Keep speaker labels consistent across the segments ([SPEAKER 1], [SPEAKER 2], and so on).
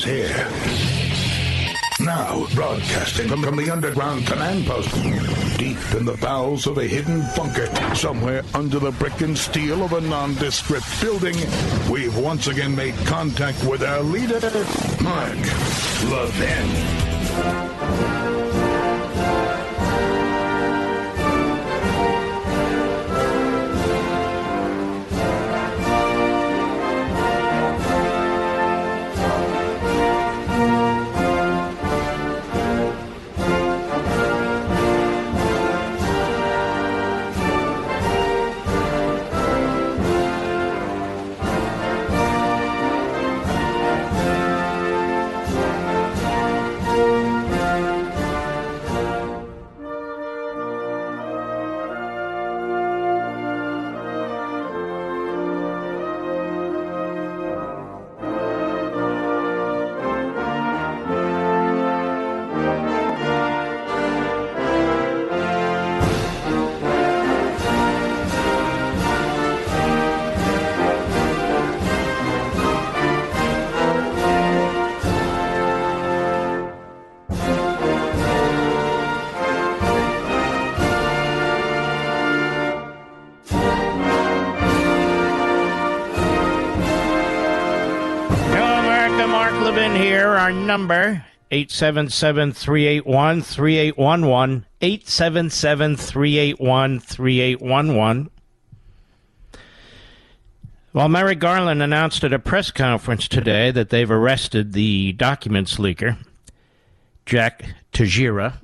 [SPEAKER 1] here. Now, broadcasting from the underground command post, deep in the bowels of a hidden bunker, somewhere under the brick and steel of a nondescript building, we've once again made contact with our leader, Mark Levin.
[SPEAKER 2] Our number, 877-381-3811, 877-381-3811. Well, Merrick Garland announced at a press conference today that they've arrested the documents leaker, Jack Teixeira.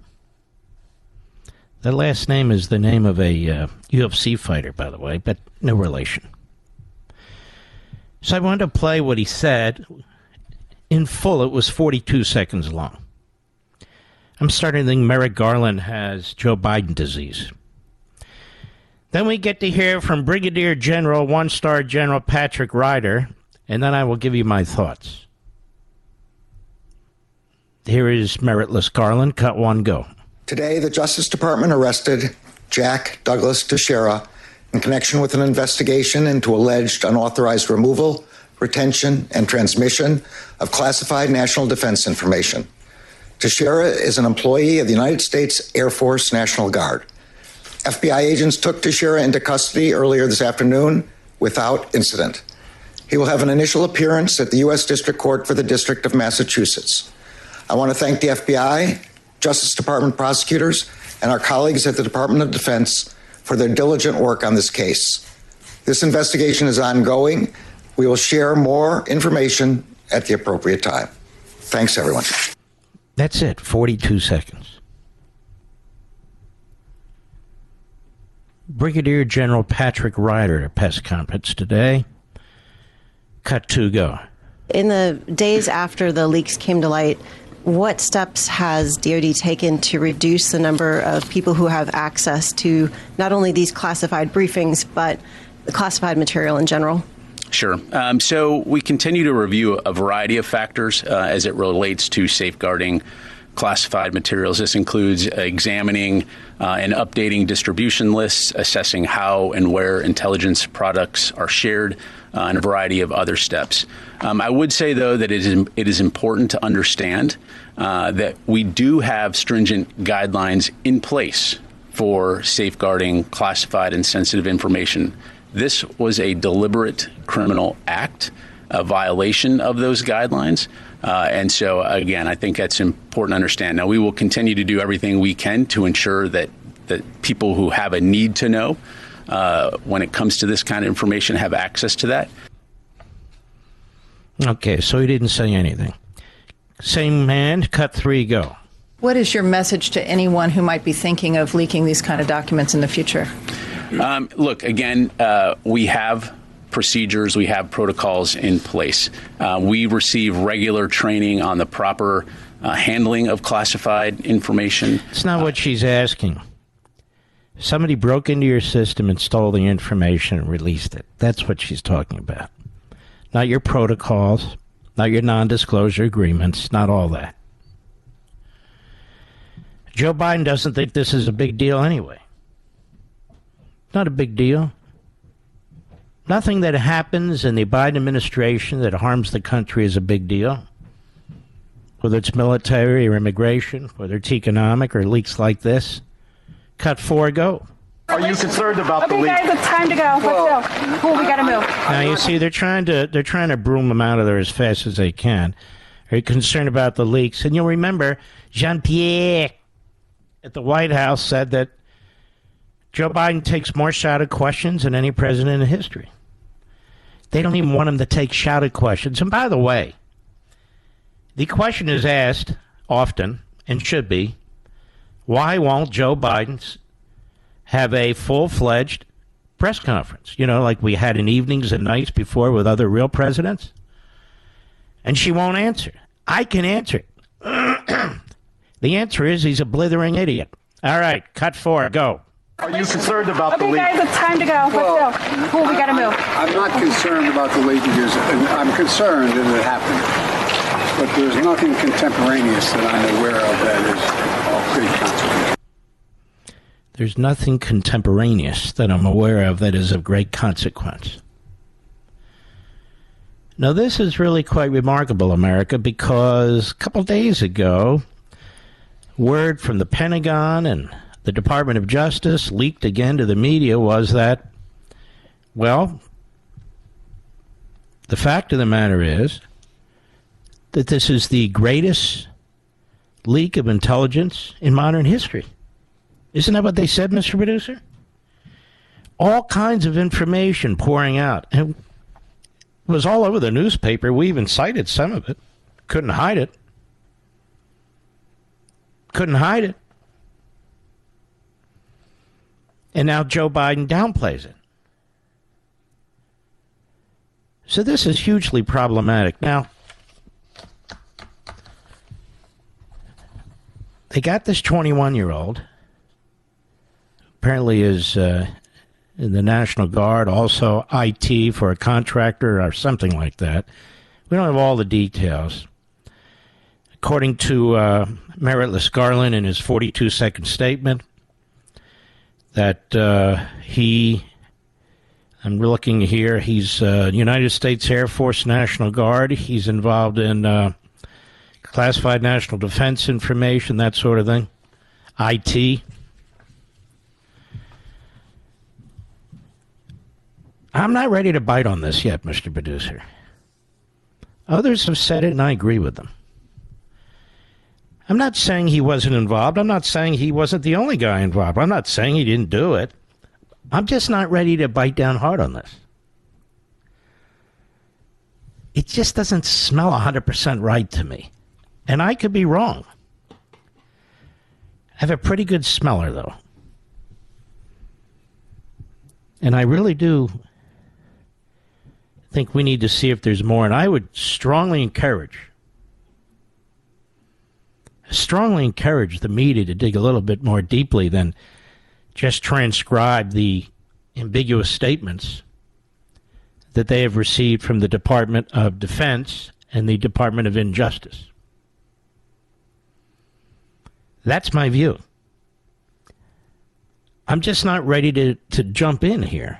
[SPEAKER 2] The last name is the name of a UFC fighter, by the way, but no relation. So I wanted to play what he said. In full, it was 42 seconds long. I'm starting to think Merrick Garland has Joe Biden disease. Then we get to hear from Brigadier General, one-star General Patrick Ryder, and then I will give you my thoughts. Here is Meritless Garland, cut one, go.
[SPEAKER 3] Today, the Justice Department arrested Jack Douglas Teixeira in connection with an investigation into alleged unauthorized removal, retention, and transmission of classified national defense information. Teixeira is an employee of the United States Air Force National Guard. FBI agents took Teixeira into custody earlier this afternoon without incident. He will have an initial appearance at the U.S. District Court for the District of Massachusetts. I want to thank the FBI, Justice Department prosecutors, and our colleagues at the Department of Defense for their diligent work on this case. This investigation is ongoing. We will share more information at the appropriate time. Thanks, everyone.
[SPEAKER 2] That's it, 42 seconds. Brigadier General Patrick Ryder at a press conference today. Cut two, go.
[SPEAKER 4] In the days after the leaks came to light, what steps has DoD taken to reduce the number of people who have access to not only these classified briefings, but the classified material in general?
[SPEAKER 5] Sure. So we continue to review a variety of factors as it relates to safeguarding classified materials. This includes examining and updating distribution lists, assessing how and where intelligence products are shared, and a variety of other steps. I would say, though, that it is important to understand that we do have stringent guidelines in place for safeguarding classified and sensitive information. This was a deliberate criminal act, a violation of those guidelines. And so, again, I think that's important to understand. Now, we will continue to do everything we can to ensure that people who have a need to know when it comes to this kind of information have access to that.
[SPEAKER 2] Okay, so he didn't say anything. Same man, cut three, go.
[SPEAKER 6] What is your message to anyone who might be thinking of leaking these kind of documents in the future?
[SPEAKER 5] Look, again, we have procedures, we have protocols in place. We receive regular training on the proper handling of classified information.
[SPEAKER 2] It's not what she's asking. Somebody broke into your system and stole the information and released it. That's what she's talking about. Not your protocols, not your non-disclosure agreements, not all that. Joe Biden doesn't think this is a big deal anyway. Not a big deal. Nothing that happens in the Biden administration that harms the country is a big deal. whether it's military or immigration, whether it's economic or leaks like this. Cut 4, go.
[SPEAKER 7] Are you concerned about the leak?
[SPEAKER 8] Okay, guys, it's time to go. Let's go. Cool, we got to move.
[SPEAKER 2] Now you see, they're trying to broom them out of there as fast as they can. Are you concerned about the leaks? And you'll remember Jean-Pierre at the White House said that Joe Biden takes more shouted questions than any president in history. They don't even want him to take shouted questions. And by the way, the question is asked often, and should be, why won't Joe Biden have a full-fledged press conference? You know, like we had in evenings and nights before with other real presidents? And she won't answer. I can answer it. The answer is he's a blithering idiot. All right, cut 4, go.
[SPEAKER 7] Are you concerned about the
[SPEAKER 8] Okay,
[SPEAKER 7] leak?
[SPEAKER 8] guys, it's time to go. Let's go. Cool, we got to move.
[SPEAKER 9] I'm not concerned about the leakages. I'm concerned that it happened. But there's nothing contemporaneous that I'm aware of that is of great consequence.
[SPEAKER 2] There's nothing contemporaneous that I'm aware of that is of great consequence. Now, this is really quite remarkable, America, because a couple days ago, word from the Pentagon and the Department of Justice leaked again to the media was that, well, the fact of the matter is that this is the greatest leak of intelligence in modern history. Isn't that what they said, Mr. Producer? All kinds of information pouring out. And it was all over the newspaper. We even cited some of it. Couldn't hide it. Couldn't hide it. And now Joe Biden downplays it. So this is hugely problematic. Now, they got this 21-year-old, apparently is in the National Guard, also IT for a contractor or something like that. We don't have all the details. According to Meritless Garland in his 42-second statement, that I'm looking here, he's United States Air Force National Guard. He's involved in classified national defense information, that sort of thing. IT. I'm not ready to bite on this yet, Mr. Producer. Others have said it, and I agree with them. I'm not saying he wasn't involved. I'm not saying he wasn't the only guy involved. I'm not saying he didn't do it. I'm just not ready to bite down hard on this. It just doesn't smell 100% right to me. And I could be wrong. I have a pretty good smeller, though. And I really do think we need to see if there's more. And I would strongly encourage the media to dig a little bit more deeply than just transcribe the ambiguous statements that they have received from the Department of Defense and the Department of Injustice. That's my view. I'm just not ready to jump in here.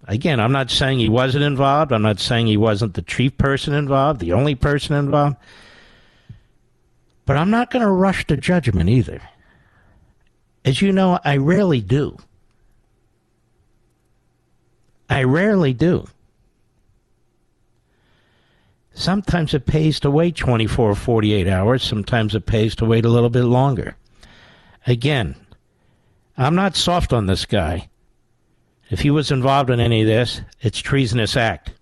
[SPEAKER 2] Again, I'm not saying he wasn't involved. I'm not saying he wasn't the chief person involved, the only person involved. But I'm not going to rush to judgment either. As you know, I rarely do. I rarely do. Sometimes it pays to wait 24 or 48 hours. Sometimes it pays to wait a little bit longer. Again, I'm not soft on this guy. If he was involved in any of this, it's treasonous act.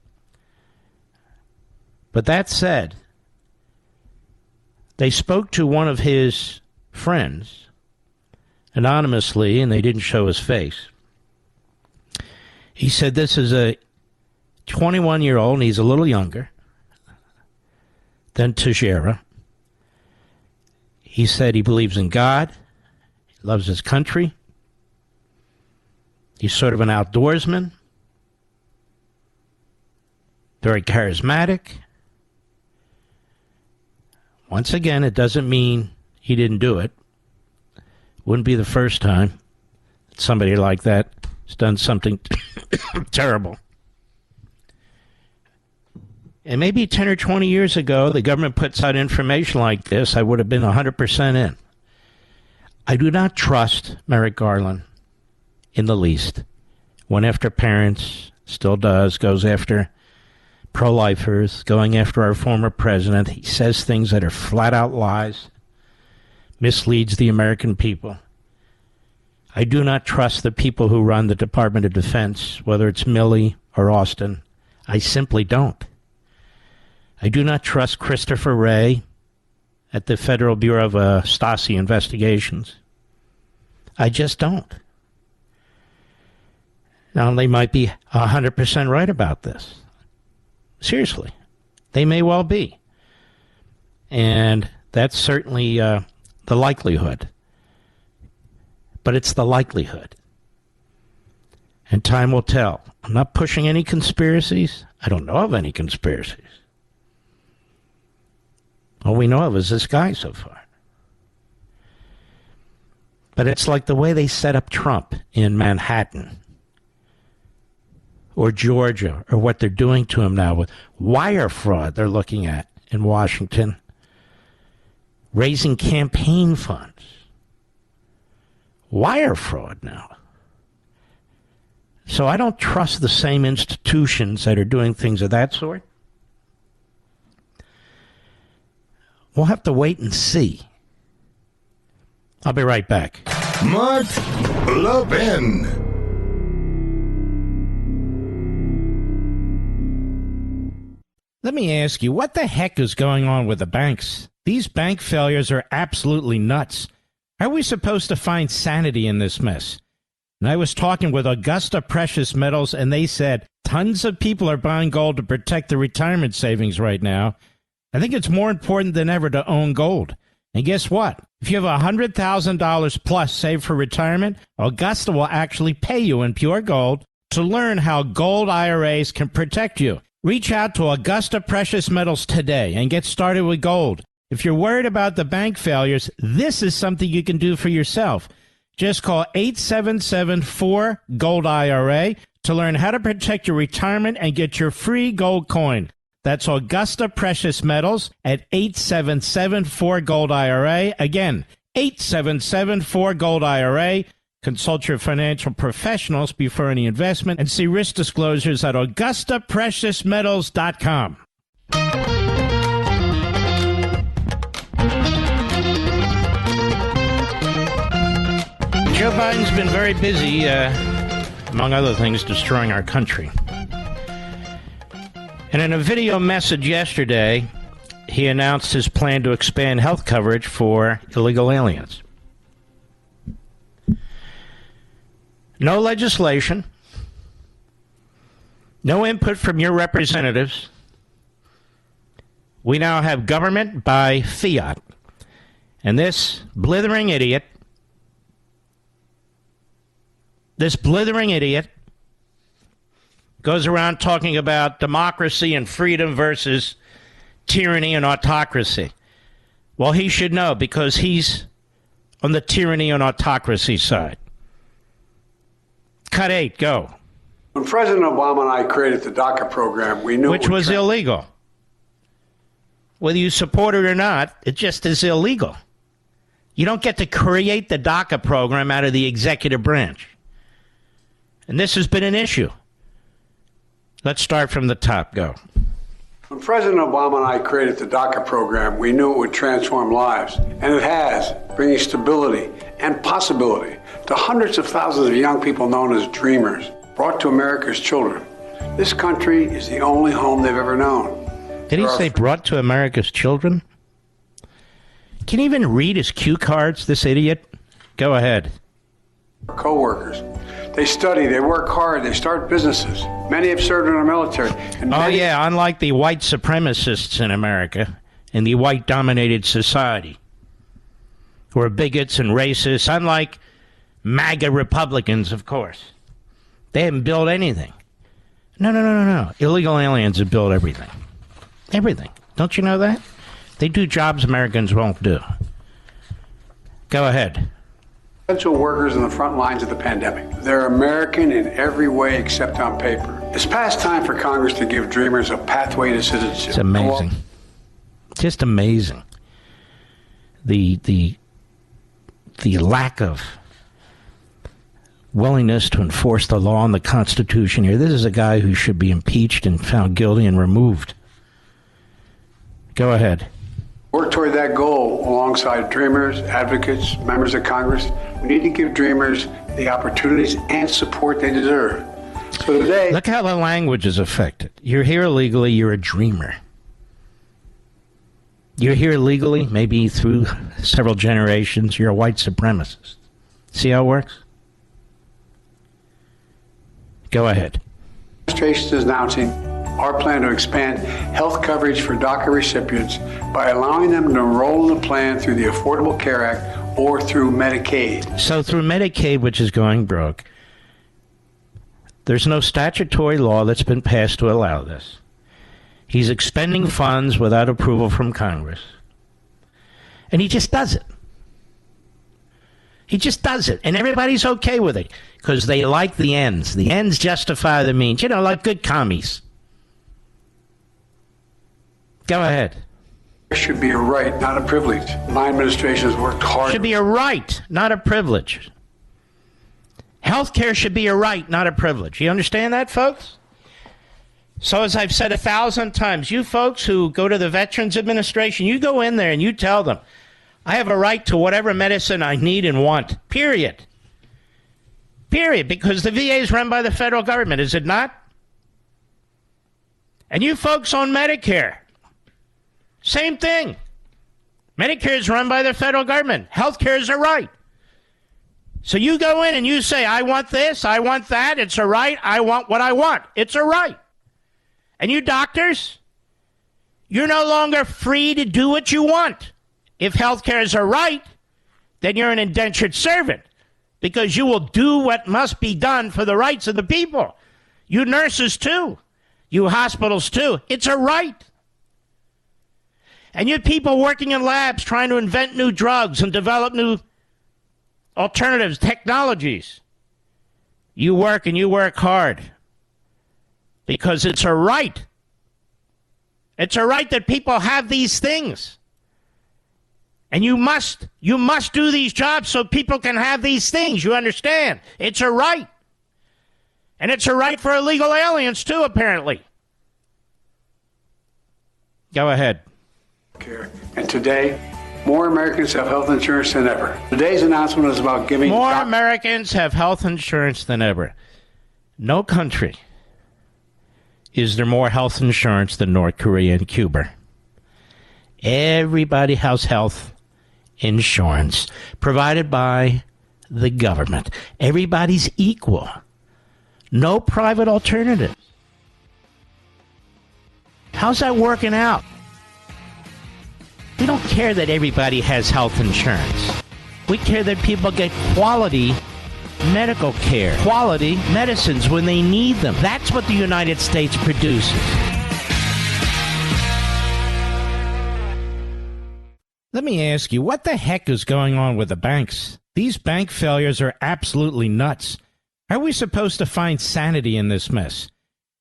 [SPEAKER 2] But that said, they spoke to one of his friends anonymously, and they didn't show his face. He said this is a 21-year-old, and he's a little younger than Teixeira. He said he believes in God, he loves his country. He's sort of an outdoorsman, very charismatic. Once again, it doesn't mean he didn't do it. Wouldn't be the first time that somebody like that has done something terrible. And maybe 10 or 20 years ago, the government puts out information like this, I would have been 100% in. I do not trust Merrick Garland in the least. Went after parents, still does, goes after pro-lifers, going after our former president. He says things that are flat-out lies, misleads the American people. I do not trust the people who run the Department of Defense, whether it's Milley or Austin. I simply don't. I do not trust Christopher Wray at the Federal Bureau of Stasi investigations. I just don't. Now, they might be 100% right about this. Seriously. They may well be. And that's certainly the likelihood. But it's the likelihood. And time will tell. I'm not pushing any conspiracies. I don't know of any conspiracies. All we know of is this guy so far. But it's like the way they set up Trump in Manhattan or Georgia, or what they're doing to him now with wire fraud they're looking at in Washington, raising campaign funds. Wire fraud now. So I don't trust the same institutions that are doing things of that sort. We'll have to wait and see. I'll be right back.
[SPEAKER 1] Mark Levin.
[SPEAKER 2] Let me ask you, what the heck is going on with the banks? These bank failures are absolutely nuts. How are we supposed to find sanity in this mess? And I was talking with Augusta Precious Metals, and they said tons of people are buying gold to protect their retirement savings right now. I think it's more important than ever to own gold. And guess what? If you have $100,000 plus saved for retirement, Augusta will actually pay you in pure gold to learn how gold IRAs can protect you. Reach out to Augusta Precious Metals today and get started with gold. If you're worried about the bank failures, this is something you can do for yourself. Just call 877-4-GOLD-IRA to learn how to protect your retirement and get your free gold coin. That's Augusta Precious Metals at 877-4-GOLD-IRA. Again, 877-4-GOLD-IRA. Consult your financial professionals before any investment and see risk disclosures at AugustaPreciousMetals.com. Joe Biden's been very busy, among other things, destroying our country. And in a video message yesterday, he announced his plan to expand health coverage for illegal aliens. No legislation, no input from your representatives. We now have government by fiat. And this blithering idiot goes around talking about democracy and freedom versus tyranny and autocracy. Well, he should know, because he's on the tyranny and autocracy side. Cut 8, go.
[SPEAKER 9] When President Obama and I created the DACA program, we knew
[SPEAKER 2] which was illegal. Whether you support it or not, it just is illegal. You don't get to create the DACA program out of the executive branch. And this has been an issue. Let's start from the top. Go.
[SPEAKER 9] When President Obama and I created the DACA program, we knew it would transform lives. And it has, bringing stability and possibility to hundreds of thousands of young people known as dreamers, brought to America's children. This country is the only home they've ever known.
[SPEAKER 2] Did he say brought to America's children? Can he even read his cue cards, this idiot? Go ahead.
[SPEAKER 9] Co-workers. They study, they work hard, they start businesses. Many have served in our military. And
[SPEAKER 2] unlike the white supremacists in America, in the white-dominated society, who are bigots and racists, unlike MAGA Republicans, of course. They haven't built anything. No. Illegal aliens have built everything. Everything. Don't you know that? They do jobs Americans won't do. Go ahead.
[SPEAKER 9] Essential workers in the front lines of the pandemic. They're American in every way except on paper. It's past time for Congress to give dreamers a pathway to citizenship.
[SPEAKER 2] It's amazing. Just amazing. The lack of willingness to enforce the law and the Constitution here. This is a guy who should be impeached and found guilty and removed. Go ahead.
[SPEAKER 9] Work toward that goal alongside dreamers, advocates, members of Congress. We need to give dreamers the opportunities and support they deserve. So today,
[SPEAKER 2] look how the language is affected. You're here illegally, you're a dreamer. You're here legally, maybe through several generations, you're a white supremacist. See how it works? Go ahead.
[SPEAKER 9] The administration is announcing our plan to expand health coverage for DACA recipients by allowing them to enroll in the plan through the Affordable Care Act or through Medicaid.
[SPEAKER 2] So through Medicaid, which is going broke, there's no statutory law that's been passed to allow this. He's expending funds without approval from Congress. And he just does it. He just does it. And everybody's okay with it because they like the ends. The ends justify the means. You know, like good commies. Go ahead.
[SPEAKER 9] It should be a right, not a privilege. My administration has worked hard.
[SPEAKER 2] Should be a right, not a privilege. Healthcare should be a right, not a privilege. You understand that, folks? So as I've said 1,000 times, you folks who go to the Veterans Administration, you go in there and you tell them, I have a right to whatever medicine I need and want, period. Period, because the VA is run by the federal government, is it not? And you folks on Medicare, same thing. Medicare is run by the federal government. Healthcare is a right. So you go in and you say, I want this, I want that, it's a right, I want what I want. It's a right. And you doctors, you're no longer free to do what you want. If healthcare is a right, then you're an indentured servant because you will do what must be done for the rights of the people. You nurses too. You hospitals too. It's a right. And you people working in labs trying to invent new drugs and develop new alternatives, technologies. You work and you work hard because it's a right. It's a right that people have these things. And you must do these jobs so people can have these things. You understand? It's a right. And it's a right for illegal aliens too, apparently. Go ahead.
[SPEAKER 9] And today, more Americans have health insurance than ever. Today's announcement is about giving
[SPEAKER 2] more Americans have health insurance than ever. No country is there more health insurance than North Korea and Cuba. Everybody has health insurance provided by the government. Everybody's equal. No private alternative. How's that working out? We don't care that everybody has health insurance. We care that people get quality medical care, quality medicines when they need them. That's what the United States produces. Let me ask you, what the heck is going on with the banks? These bank failures are absolutely nuts. How are we supposed to find sanity in this mess?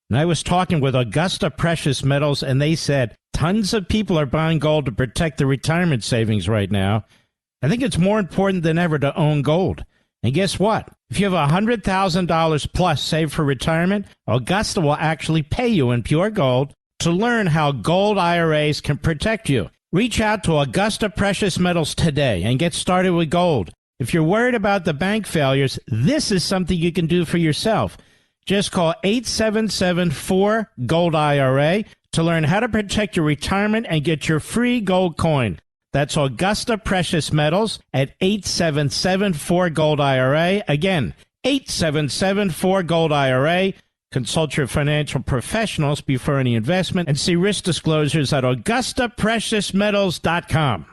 [SPEAKER 2] And I was talking with Augusta Precious Metals, and they said tons of people are buying gold to protect their retirement savings right now. I think it's more important than ever to own gold. And guess what? If you have $100,000 plus saved for retirement, Augusta will actually pay you in pure gold to learn how gold IRAs can protect you. Reach out to Augusta Precious Metals today and get started with gold. If you're worried about the bank failures, this is something you can do for yourself. Just call 877-4-GOLD-IRA to learn how to protect your retirement and get your free gold coin. That's Augusta Precious Metals at 877-4-GOLD-IRA. Again, 877-4-GOLD-IRA. Consult your financial professionals before any investment and see risk disclosures at AugustaPreciousMetals.com.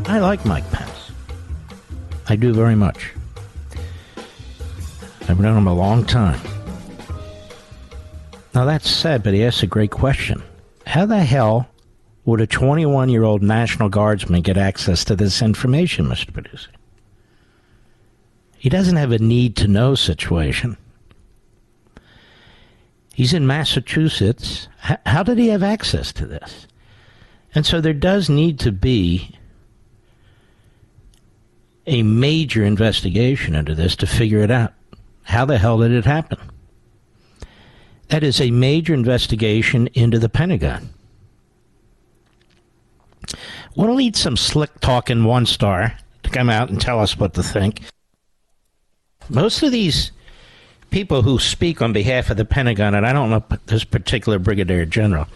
[SPEAKER 2] I like Mike Pence. I do very much. I've known him a long time. Now, that's said, but he asks a great question. How the hell would a 21-year-old National Guardsman get access to this information, Mr. Producer? He doesn't have a need-to-know situation. He's in Massachusetts. How did he have access to this? And so there does need to be a major investigation into this to figure it out. How the hell did it happen? That is a major investigation into the Pentagon. We'll need some slick-talking one-star to come out and tell us what to think. Most of these people who speak on behalf of the Pentagon, and I don't know this particular brigadier general,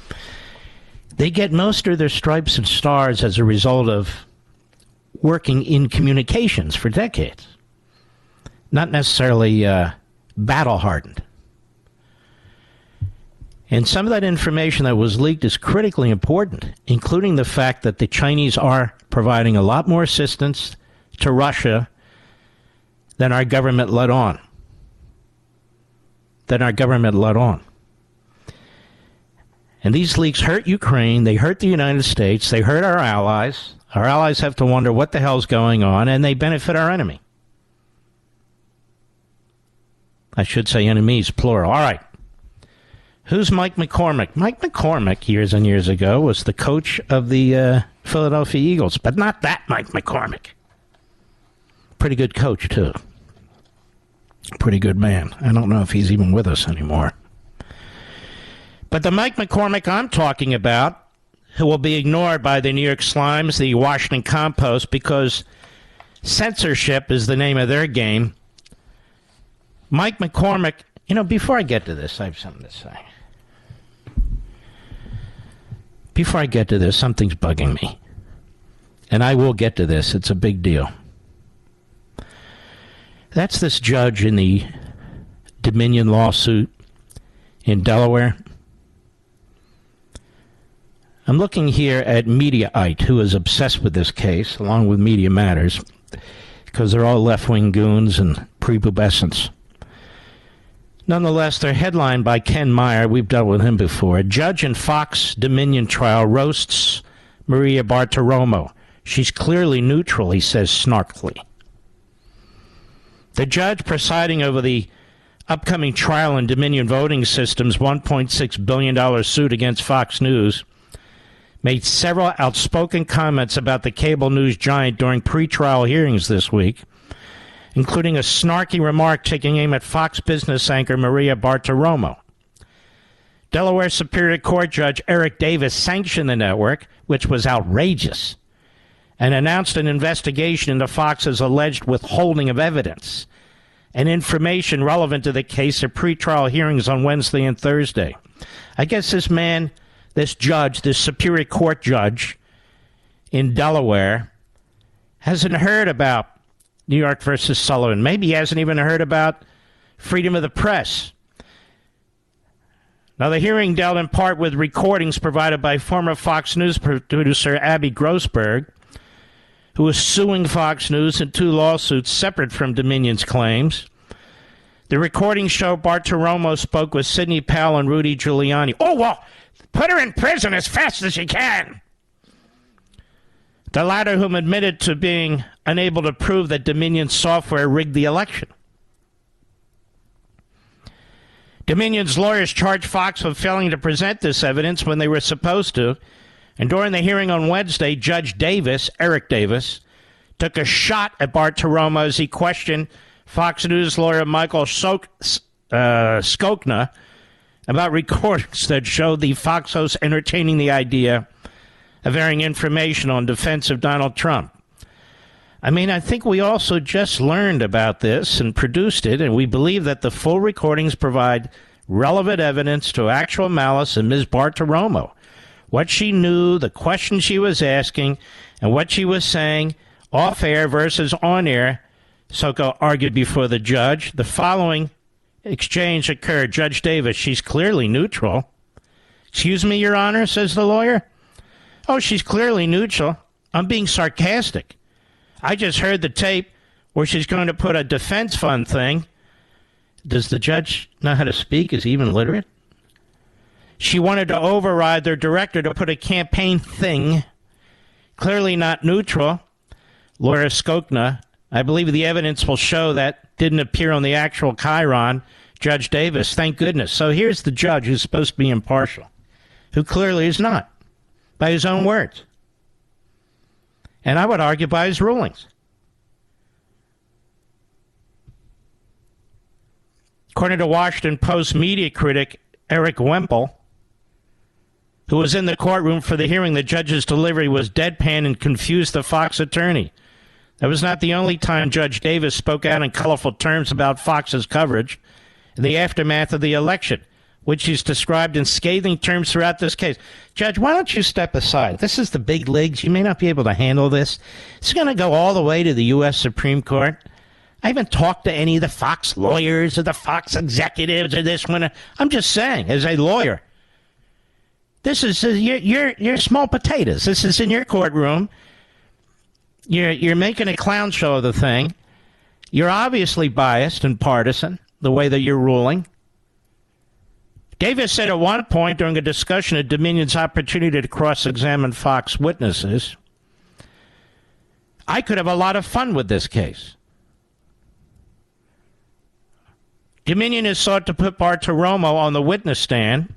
[SPEAKER 2] they get most of their stripes and stars as a result of working in communications for decades. Not necessarily battle-hardened. And some of that information that was leaked is critically important, including the fact that the Chinese are providing a lot more assistance to Russia than our government let on. And these leaks hurt Ukraine, they hurt the United States, they hurt our allies. Our allies have to wonder what the hell's going on, and they benefit our enemy. I should say enemies, plural. All right. Who's Mike McCormick? Mike McCormick, years and years ago, was the coach of the Philadelphia Eagles, but not that Mike McCormick. Pretty good coach, too. Pretty good man. I don't know if he's even with us anymore. But the Mike McCormick I'm talking about, who will be ignored by the New York Slimes, the Washington Compost, because censorship is the name of their game. Mike McCormick, before I get to this, I have something to say. Before I get to this, something's bugging me. And I will get to this. It's a big deal. That's this judge in the Dominion lawsuit in Delaware. I'm looking here at Mediaite, who is obsessed with this case, along with Media Matters, because they're all left-wing goons and prepubescents. Nonetheless, they're headlined by Ken Meyer. We've dealt with him before. A judge in Fox Dominion trial roasts Maria Bartiromo. She's clearly neutral, he says snarkily. The judge presiding over the upcoming trial in Dominion Voting Systems' $1.6 billion suit against Fox News made several outspoken comments about the cable news giant during pretrial hearings this week, including a snarky remark taking aim at Fox Business anchor Maria Bartiromo. Delaware Superior Court Judge Eric Davis sanctioned the network, which was outrageous, and announced an investigation into Fox's alleged withholding of evidence and information relevant to the case at pretrial hearings on Wednesday and Thursday. I guess this man, this judge, this Superior Court judge in Delaware, hasn't heard about New York versus Sullivan. Maybe he hasn't even heard about freedom of the press. Now, the hearing dealt in part with recordings provided by former Fox News producer Abby Grossberg, who is suing Fox News in two lawsuits separate from Dominion's claims. The recordings show Bartiromo spoke with Sidney Powell and Rudy Giuliani. Oh, well, put her in prison as fast as you can. The latter, whom admitted to being unable to prove that Dominion software rigged the election. Dominion's lawyers charged Fox with failing to present this evidence when they were supposed to. And during the hearing on Wednesday, Judge Davis, Eric Davis, took a shot at Bartiromo as he questioned Fox News lawyer Michael Skokna about recordings that showed the Fox host entertaining the idea of airing information on defense of Donald Trump. I mean, I think we also just learned about this and produced it, and we believe that the full recordings provide relevant evidence to actual malice in Ms. Bartiromo. What she knew, the questions she was asking, and what she was saying off-air versus on-air, Soko argued before the judge. The following exchange occurred. Judge Davis, she's clearly neutral. Excuse me, Your Honor, says the lawyer. Oh, she's clearly neutral. I'm being sarcastic. I just heard the tape where she's going to put a defense fund thing. Does the judge know how to speak? Is he even literate? She wanted to override their director to put a campaign thing. Clearly not neutral. Lawyer Skokna I believe the evidence will show that didn't appear on the actual chyron, Judge Davis. Thank goodness. So here's the judge who's supposed to be impartial, who clearly is not, by his own words. And I would argue by his rulings. According to Washington Post media critic Eric Wemple, who was in the courtroom for the hearing, the judge's delivery was deadpan and confused the Fox attorney. That was not the only time Judge Davis spoke out in colorful terms about Fox's coverage in the aftermath of the election, which he's described in scathing terms throughout this case. Judge, why don't you step aside? This is the big leagues. You may not be able to handle this. It's going to go all the way to the U.S. Supreme Court. I haven't talked to any of the Fox lawyers or the Fox executives or this one. I'm just saying, as a lawyer, this is you're small potatoes. This is in your courtroom. You're making a clown show of the thing. You're obviously biased and partisan the way that you're ruling. Davis said at one point during a discussion of Dominion's opportunity to cross-examine Fox witnesses, I could have a lot of fun with this case. Dominion has sought to put Bartiromo on the witness stand.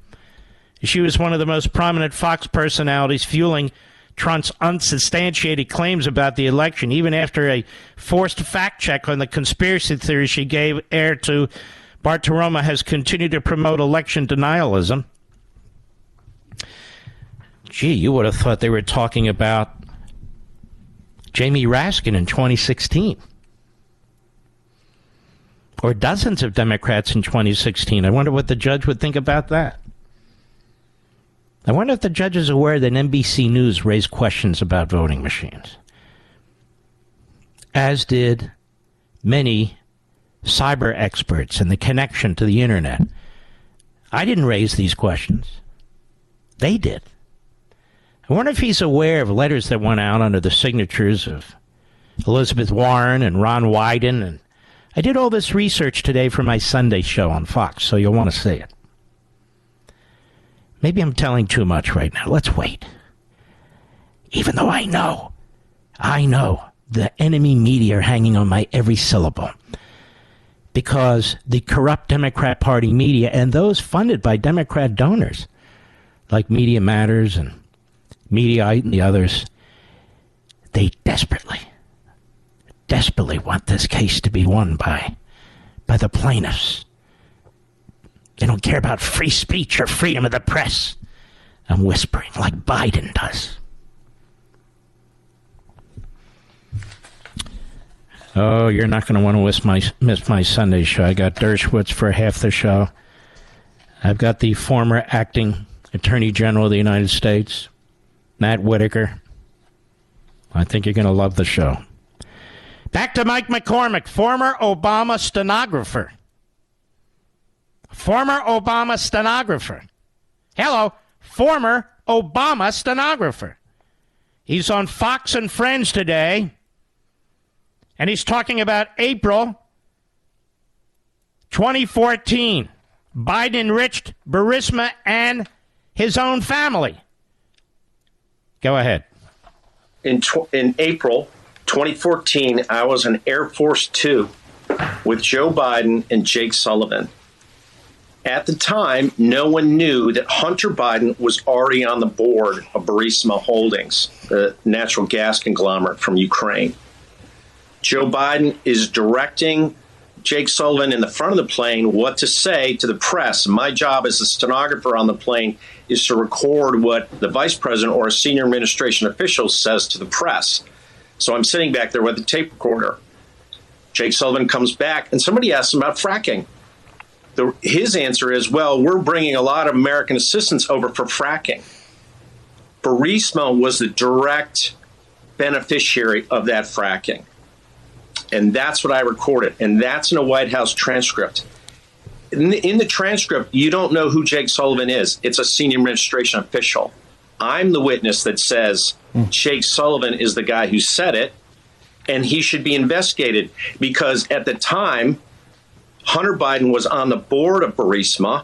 [SPEAKER 2] She was one of the most prominent Fox personalities fueling Trump's unsubstantiated claims about the election, even after a forced fact check on the conspiracy theory she gave air to. Bartiromo has continued to promote election denialism. Gee, you would have thought they were talking about Jamie Raskin in 2016. Or dozens of Democrats in 2016. I wonder what the judge would think about that. I wonder if the judge is aware that NBC News raised questions about voting machines. As did many cyber experts and the connection to the internet. I didn't raise these questions. They did. I wonder if he's aware of letters that went out under the signatures of Elizabeth Warren and Ron Wyden. And I did all this research today for my Sunday show on Fox, so you'll want to see it. Maybe I'm telling too much right now. Let's wait. Even though I know the enemy media are hanging on my every syllable. Because the corrupt Democrat Party media and those funded by Democrat donors, like Media Matters and Mediaite and the others, they desperately want this case to be won by the plaintiffs. They don't care about free speech or freedom of the press. I'm whispering like Biden does. Oh, you're not going to want to miss my Sunday show. I got Dershowitz for half the show. I've got the former acting Attorney General of the United States, Matt Whitaker. I think you're going to love the show. Back to Mike McCormick, former Obama stenographer. Former Obama stenographer. Hello, former Obama stenographer. He's on Fox and Friends today, and he's talking about April 2014. Biden enriched Burisma and his own family. Go ahead.
[SPEAKER 10] In April 2014, I was in Air Force Two with Joe Biden and Jake Sullivan. At the time, no one knew that Hunter Biden was already on the board of Burisma Holdings, the natural gas conglomerate from Ukraine. Joe Biden is directing Jake Sullivan in the front of the plane what to say to the press. My job as a stenographer on the plane is to record what the vice president or a senior administration official says to the press. So I'm sitting back there with the tape recorder. Jake Sullivan comes back, and somebody asks him about fracking. His answer is, well, we're bringing a lot of American assistance over for fracking. Burisma was the direct beneficiary of that fracking. And that's what I recorded. And that's in a White House transcript. In the transcript, you don't know who Jake Sullivan is. It's a senior administration official. I'm the witness that says Jake Sullivan is the guy who said it, and he should be investigated because at the time, Hunter Biden was on the board of Burisma,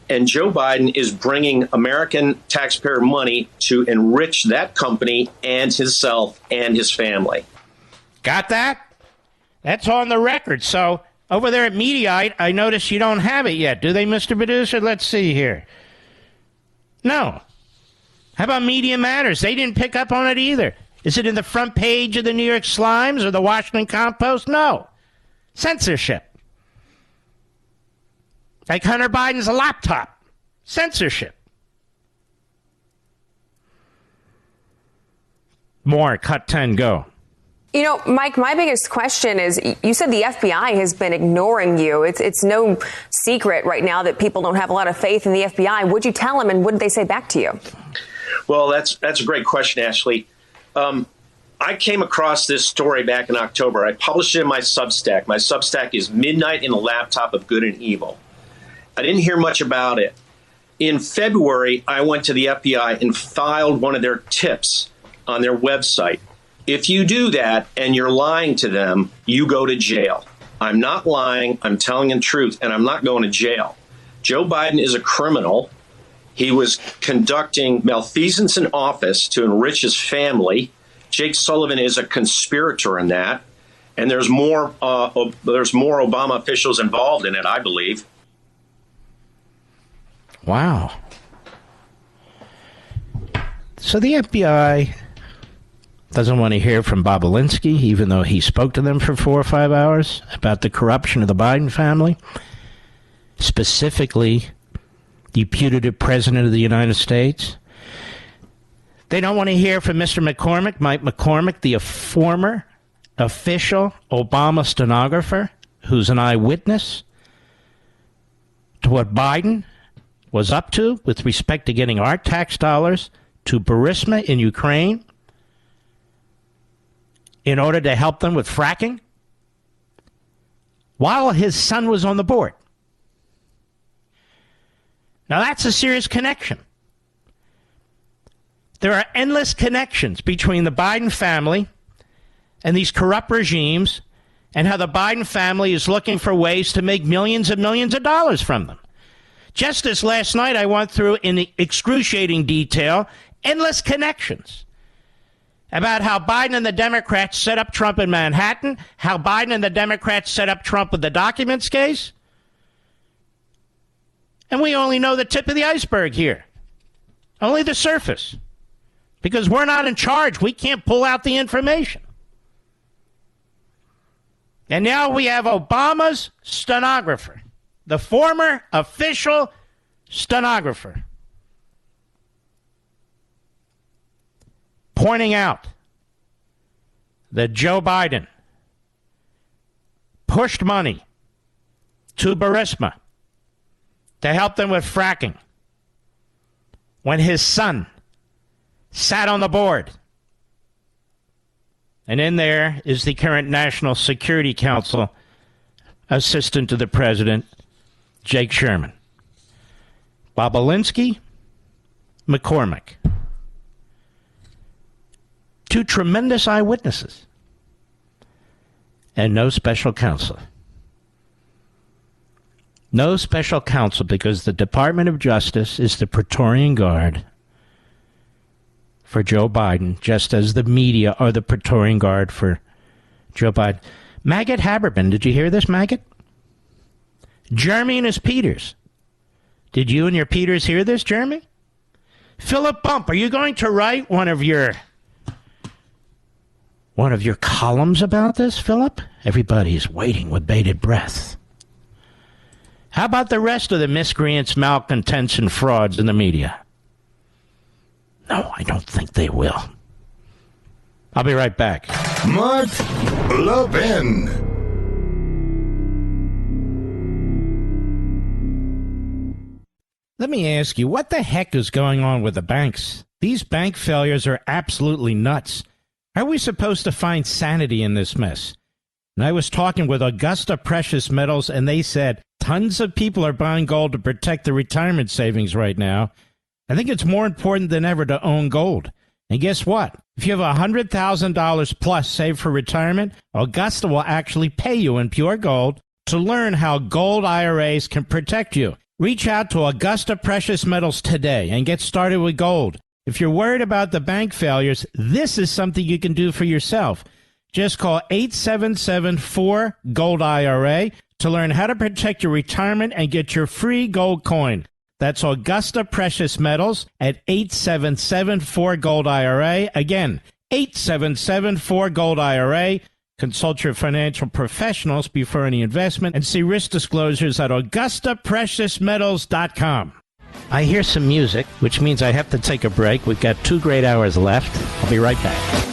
[SPEAKER 10] and Joe Biden is bringing American taxpayer money to enrich that company and himself and his family.
[SPEAKER 2] Got that? That's on the record. So over there at Mediaite, I notice you don't have it yet. Do they, Mr. Producer? Let's see here. No. How about Media Matters? They didn't pick up on it either. Is it in the front page of the New York Slimes or the Washington Compost? No. Censorship. Like Hunter Biden's laptop. Censorship. More. Cut 10. Go.
[SPEAKER 11] You know, Mike, my biggest question is, you said the FBI has been ignoring you. It's no secret right now that people don't have a lot of faith in the FBI. Would you tell them, and what did they say back to you?
[SPEAKER 10] Well, that's a great question, Ashley. I came across this story back in October. I published it in my Substack. My Substack is Midnight in the Laptop of Good and Evil. I didn't hear much about it. In February, I went to the FBI and filed one of their tips on their website. If you do that and you're lying to them, you go to jail. I'm not lying. I'm telling the truth, and I'm not going to jail. Joe Biden is a criminal. He was conducting malfeasance in office to enrich his family. Jake Sullivan is a conspirator in that, and there's more Obama officials involved in it, I believe.
[SPEAKER 2] Wow. So the FBI doesn't want to hear from Bobulinski, even though he spoke to them for 4 or 5 hours about the corruption of the Biden family, specifically the putative president of the United States. They don't want to hear from Mr. McCormick, Mike McCormick, the former official Obama stenographer, who's an eyewitness to what Biden was up to with respect to getting our tax dollars to Burisma in Ukraine in order to help them with fracking while his son was on the board. Now that's a serious connection. There are endless connections between the Biden family and these corrupt regimes, and how the Biden family is looking for ways to make millions and millions of dollars from them. Just as last night I went through in excruciating detail endless connections about how Biden and the Democrats set up Trump in Manhattan, how Biden and the Democrats set up Trump with the documents case. And we only know the tip of the iceberg here. Only the surface. Because we're not in charge. We can't pull out the information. And now we have Obama's stenographer, the former official stenographer, pointing out that Joe Biden pushed money to Burisma to help them with fracking when his son sat on the board. And in there is the current National Security Council assistant to the president, Jake Sherman. Bobulinski, McCormick. Two tremendous eyewitnesses. And no special counsel. No special counsel, because the Department of Justice is the Praetorian Guard for Joe Biden, just as the media are the Praetorian Guard for Joe Biden. Maggot Haberman, did you hear this, Maggot? Jeremy and his Peters. Did you and your Peters hear this, Jeremy? Philip Bump, are you going to write one of your columns about this, Philip? Everybody's waiting with bated breath. How about the rest of the miscreants, malcontents, and frauds in the media? No, I don't think they will. I'll be right back.
[SPEAKER 1] Mark Levin.
[SPEAKER 2] Let me ask you, what the heck is going on with the banks? These bank failures are absolutely nuts. How are we supposed to find sanity in this mess? And I was talking with Augusta Precious Metals, and they said tons of people are buying gold to protect their retirement savings right now. I think it's more important than ever to own gold. And guess what? If you have $100,000 plus saved for retirement, Augusta will actually pay you in pure gold to learn how gold IRAs can protect you. Reach out to Augusta Precious Metals today and get started with gold. If you're worried about the bank failures, this is something you can do for yourself. Just call 877-4-GOLD-IRA to learn how to protect your retirement and get your free gold coin. That's Augusta Precious Metals at 877-4-GOLD-IRA. Again, 877-4-GOLD-IRA. Consult your financial professionals before any investment and see risk disclosures at AugustaPreciousMetals.com. I hear some music, which means I have to take a break. We've got 2 great hours left. I'll be right back.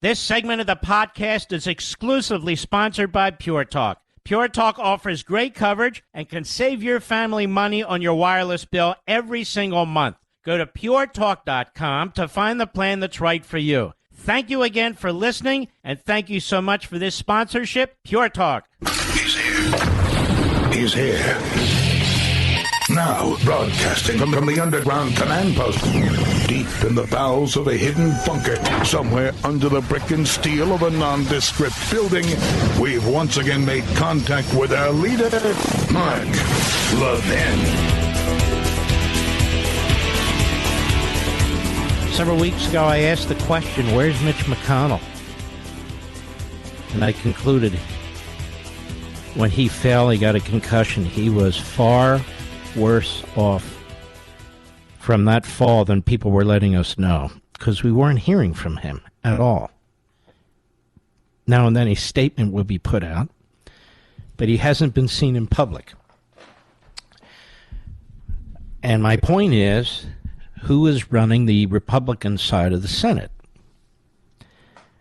[SPEAKER 2] This segment of the podcast is exclusively sponsored by Pure Talk. Pure Talk offers great coverage and can save your family money on your wireless bill every single month. Go to puretalk.com to find the plan that's right for you. Thank you again for listening, and thank you so much for this sponsorship, Pure Talk.
[SPEAKER 1] He's here. He's here. Now, broadcasting from the underground command post, deep in the bowels of a hidden bunker, somewhere under the brick and steel of a nondescript building, we've once again made contact with our leader, Mark Levin.
[SPEAKER 2] Several weeks ago, I asked the question, where's Mitch McConnell? And I concluded, when he fell, he got a concussion. He was far worse off from that fall than people were letting us know, because we weren't hearing from him at all. Now and then a statement will be put out, but he hasn't been seen in public. And my point is, who is running the Republican side of the Senate?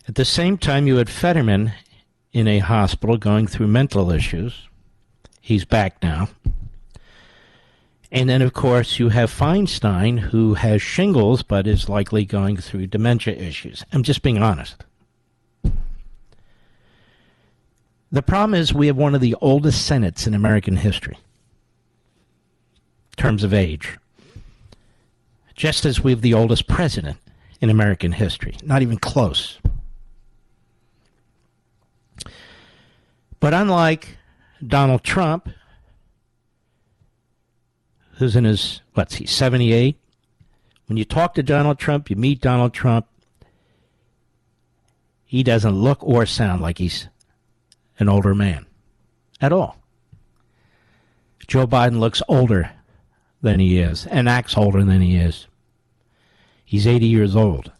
[SPEAKER 2] At the same time, you had Fetterman in a hospital going through mental issues. He's back now. And then, of course, you have Feinstein, who has shingles but is likely going through dementia issues. I'm just being honest. The problem is we have one of the oldest Senates in American history, in terms of age. Just as we have the oldest president in American history. Not even close. But unlike Donald Trump, who's in his, he's 78? When you talk to Donald Trump, you meet Donald Trump, he doesn't look or sound like he's an older man at all. Joe Biden looks older than he is and acts older than he is. He's 80 years old.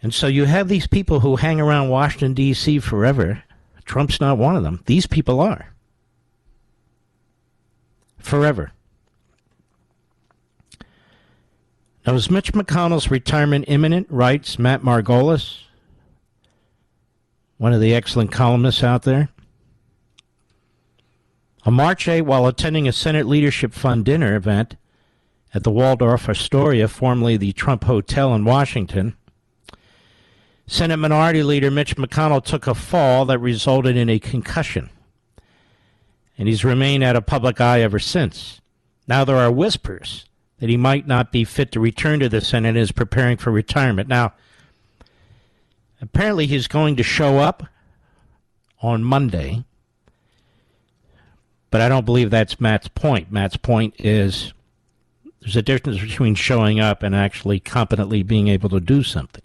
[SPEAKER 2] And so you have these people who hang around Washington, D.C. forever. Trump's not one of them. These people are. Forever. Now, is Mitch McConnell's retirement imminent, writes Matt Margolis, one of the excellent columnists out there? On March 8, while attending a Senate Leadership Fund dinner event at the Waldorf Astoria, formerly the Trump Hotel in Washington, Senate Minority Leader Mitch McConnell took a fall that resulted in a concussion, and he's remained out of public eye ever since. Now there are whispers that he might not be fit to return to the Senate and is preparing for retirement. Now, apparently he's going to show up on Monday, but I don't believe that's Matt's point. Matt's point is there's a difference between showing up and actually competently being able to do something.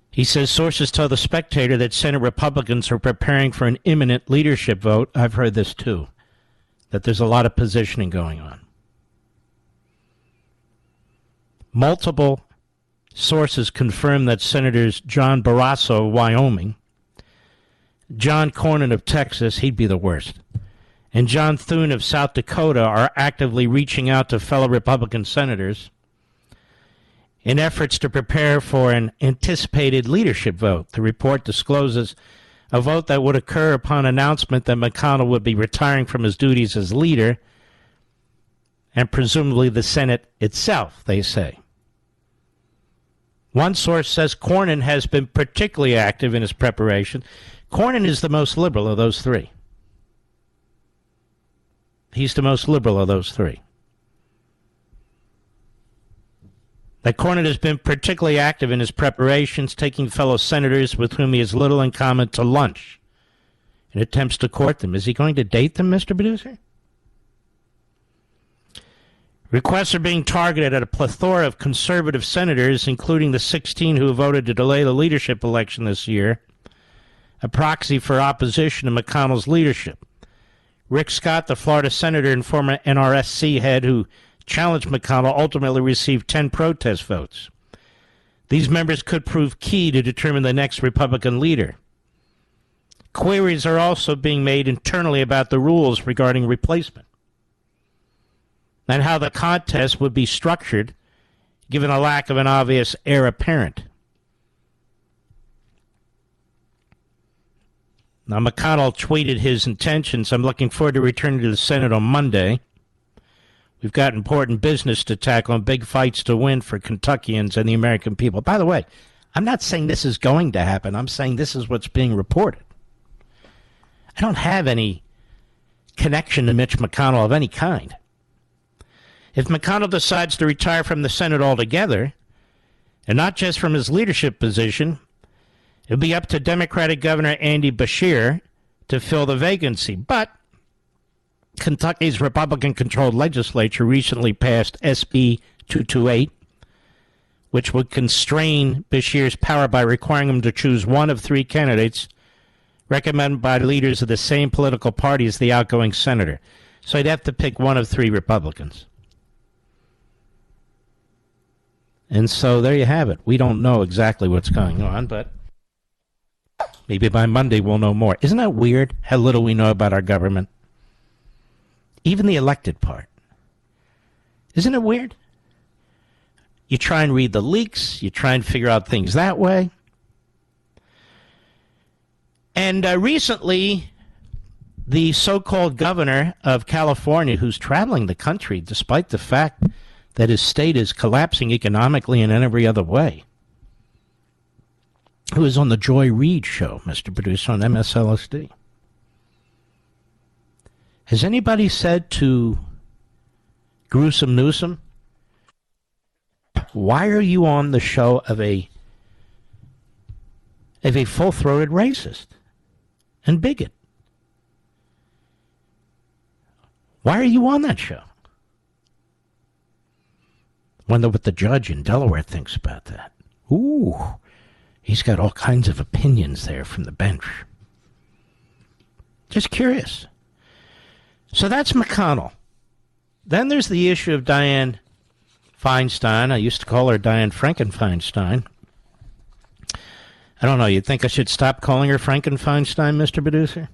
[SPEAKER 2] He says sources tell The Spectator that Senate Republicans are preparing for an imminent leadership vote. I've heard this too, that there's a lot of positioning going on. Multiple sources confirm that Senators John Barrasso of Wyoming, John Cornyn of Texas, he'd be the worst, and John Thune of South Dakota are actively reaching out to fellow Republican senators in efforts to prepare for an anticipated leadership vote. The report discloses a vote that would occur upon announcement that McConnell would be retiring from his duties as leader, and presumably the Senate itself, they say. One source says Cornyn has been particularly active in his preparation. Cornyn is the most liberal of those three. He's the most liberal of those three. That Cornyn has been particularly active in his preparations, taking fellow senators with whom he has little in common to lunch in attempts to court them. Is he going to date them, Mr. Producer? Requests are being targeted at a plethora of conservative senators, including the 16 who voted to delay the leadership election this year, a proxy for opposition to McConnell's leadership. Rick Scott, the Florida senator and former NRSC head who challenged McConnell, ultimately received 10 protest votes. These members could prove key to determine the next Republican leader. Queries are also being made internally about the rules regarding replacement and how the contest would be structured given a lack of an obvious heir apparent. Now, McConnell tweeted his intentions. I'm looking forward to returning to the Senate on Monday. We've got important business to tackle and big fights to win for Kentuckians and the American people. By the way, I'm not saying this is going to happen. I'm saying this is what's being reported. I don't have any connection to Mitch McConnell of any kind. If McConnell decides to retire from the Senate altogether, and not just from his leadership position, it'll be up to Democratic Governor Andy Beshear to fill the vacancy. But Kentucky's Republican-controlled legislature recently passed SB 228, which would constrain Beshear's power by requiring him to choose one of three candidates recommended by leaders of the same political party as the outgoing senator. So he'd have to pick one of three Republicans. And so there you have it. We don't know exactly what's going on, but maybe by Monday we'll know more. Isn't that weird how little we know about our government? Even the elected part. Isn't it weird? You try and read the leaks. You try and figure out things that way. And recently, the so-called governor of California, who's traveling the country despite the fact that his state is collapsing economically and in every other way, who is on the Joy Reid show, Mr. Producer, on MSLSD. Has anybody said to Gruesome Newsom, why are you on the show of a full-throated racist and bigot? Why are you on that show? Wonder what the judge in Delaware thinks about that. Ooh, he's got all kinds of opinions there from the bench. Just curious. So that's McConnell. Then there's the issue of Dianne Feinstein. I used to call her Dianne Frankenfeinstein. I don't know. You think I should stop calling her Frankenfeinstein, Mr. Producer?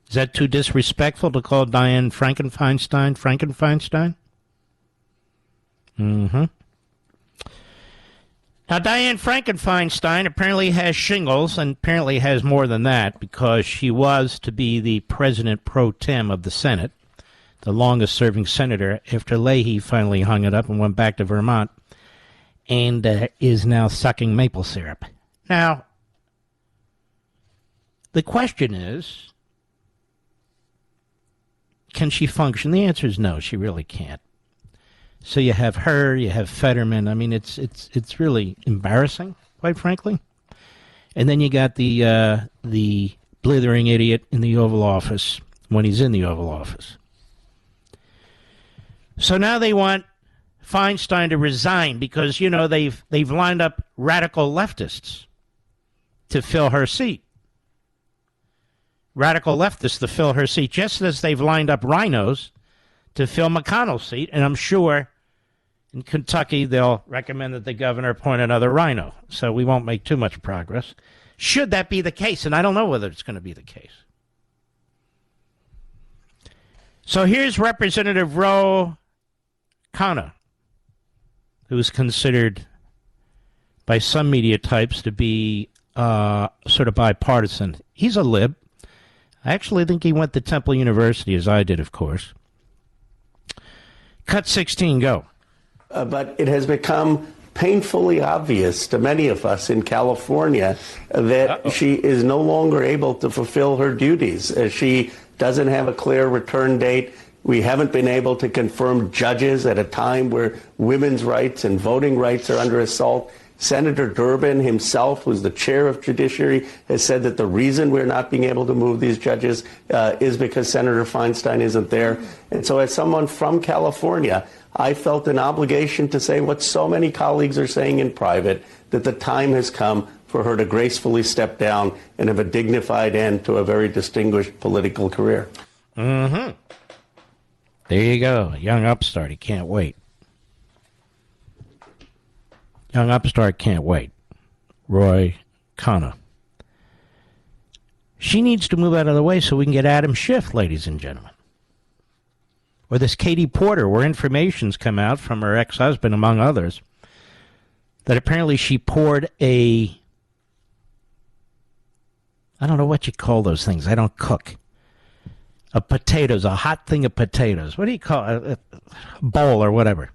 [SPEAKER 2] Is that too disrespectful to call Dianne Frankenfeinstein Frankenfeinstein? Mm-hmm. Now, Dianne Frankenfeinstein apparently has shingles, and apparently has more than that, because she was to be the president pro tem of the Senate, the longest-serving senator, after Leahy finally hung it up and went back to Vermont, and is now sucking maple syrup. Now, the question is, can she function? The answer is no, she really can't. So you have her, you have Fetterman. I mean, it's really embarrassing, quite frankly. And then you got the blithering idiot in the Oval Office when he's in the Oval Office. So now they want Feinstein to resign because, you know, they've lined up radical leftists to fill her seat. Radical leftists to fill her seat, just as they've lined up RINOs to fill McConnell's seat. And I'm sure in Kentucky they'll recommend that the governor appoint another RINO. So we won't make too much progress. Should that be the case? And I don't know whether it's going to be the case. So here's Representative Ro Khanna, who's considered by some media types to be sort of bipartisan. He's a lib. I actually think he went to Temple University, as I did, of course. Cut 16, go.
[SPEAKER 12] But it has become painfully obvious to many of us in California that she is no longer able to fulfill her duties. She doesn't have a clear return date. We haven't been able to confirm judges at a time where women's rights and voting rights are under assault. Senator Durbin himself, who's the chair of Judiciary, has said that the reason we're not being able to move these judges is because Senator Feinstein isn't there. And so as someone from California, I felt an obligation to say what so many colleagues are saying in private, that the time has come for her to gracefully step down and have a dignified end to a very distinguished political career.
[SPEAKER 2] Mm-hmm. There you go. Young upstart. He can't wait. Young upstart can't wait. Roy Khanna. She needs to move out of the way so we can get Adam Schiff, ladies and gentlemen. Or this Katie Porter, where information's come out from her ex-husband, among others, that apparently she poured I don't know what you call those things. I don't cook. Of potatoes, a hot thing of potatoes. What do you call it? A bowl or whatever.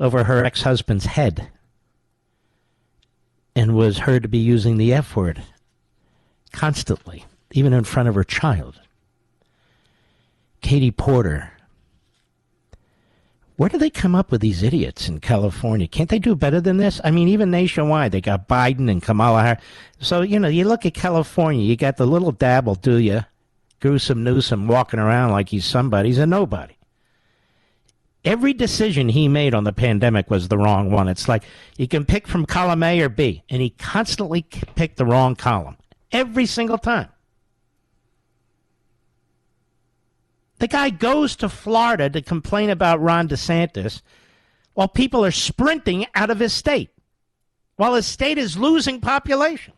[SPEAKER 2] Over her ex-husband's head. And was heard to be using the F word constantly, even in front of her child. Katie Porter. Where do they come up with these idiots in California? Can't they do better than this? I mean, even nationwide, they got Biden and Kamala Harris. So, you look at California, you got the little dabble, do you? Gruesome Newsom walking around like he's somebody. He's a nobody. Every decision he made on the pandemic was the wrong one. It's like you can pick from column A or B, and he constantly picked the wrong column. Every single time. The guy goes to Florida to complain about Ron DeSantis while people are sprinting out of his state, while his state is losing population,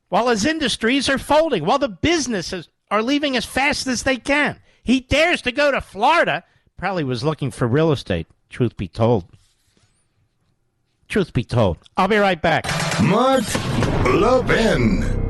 [SPEAKER 2] while his industries are folding, while the businesses are leaving as fast as they can. He dares to go to Florida. Probably was looking for real estate, truth be told. Truth be told. I'll be right back.
[SPEAKER 1] Mark Levin.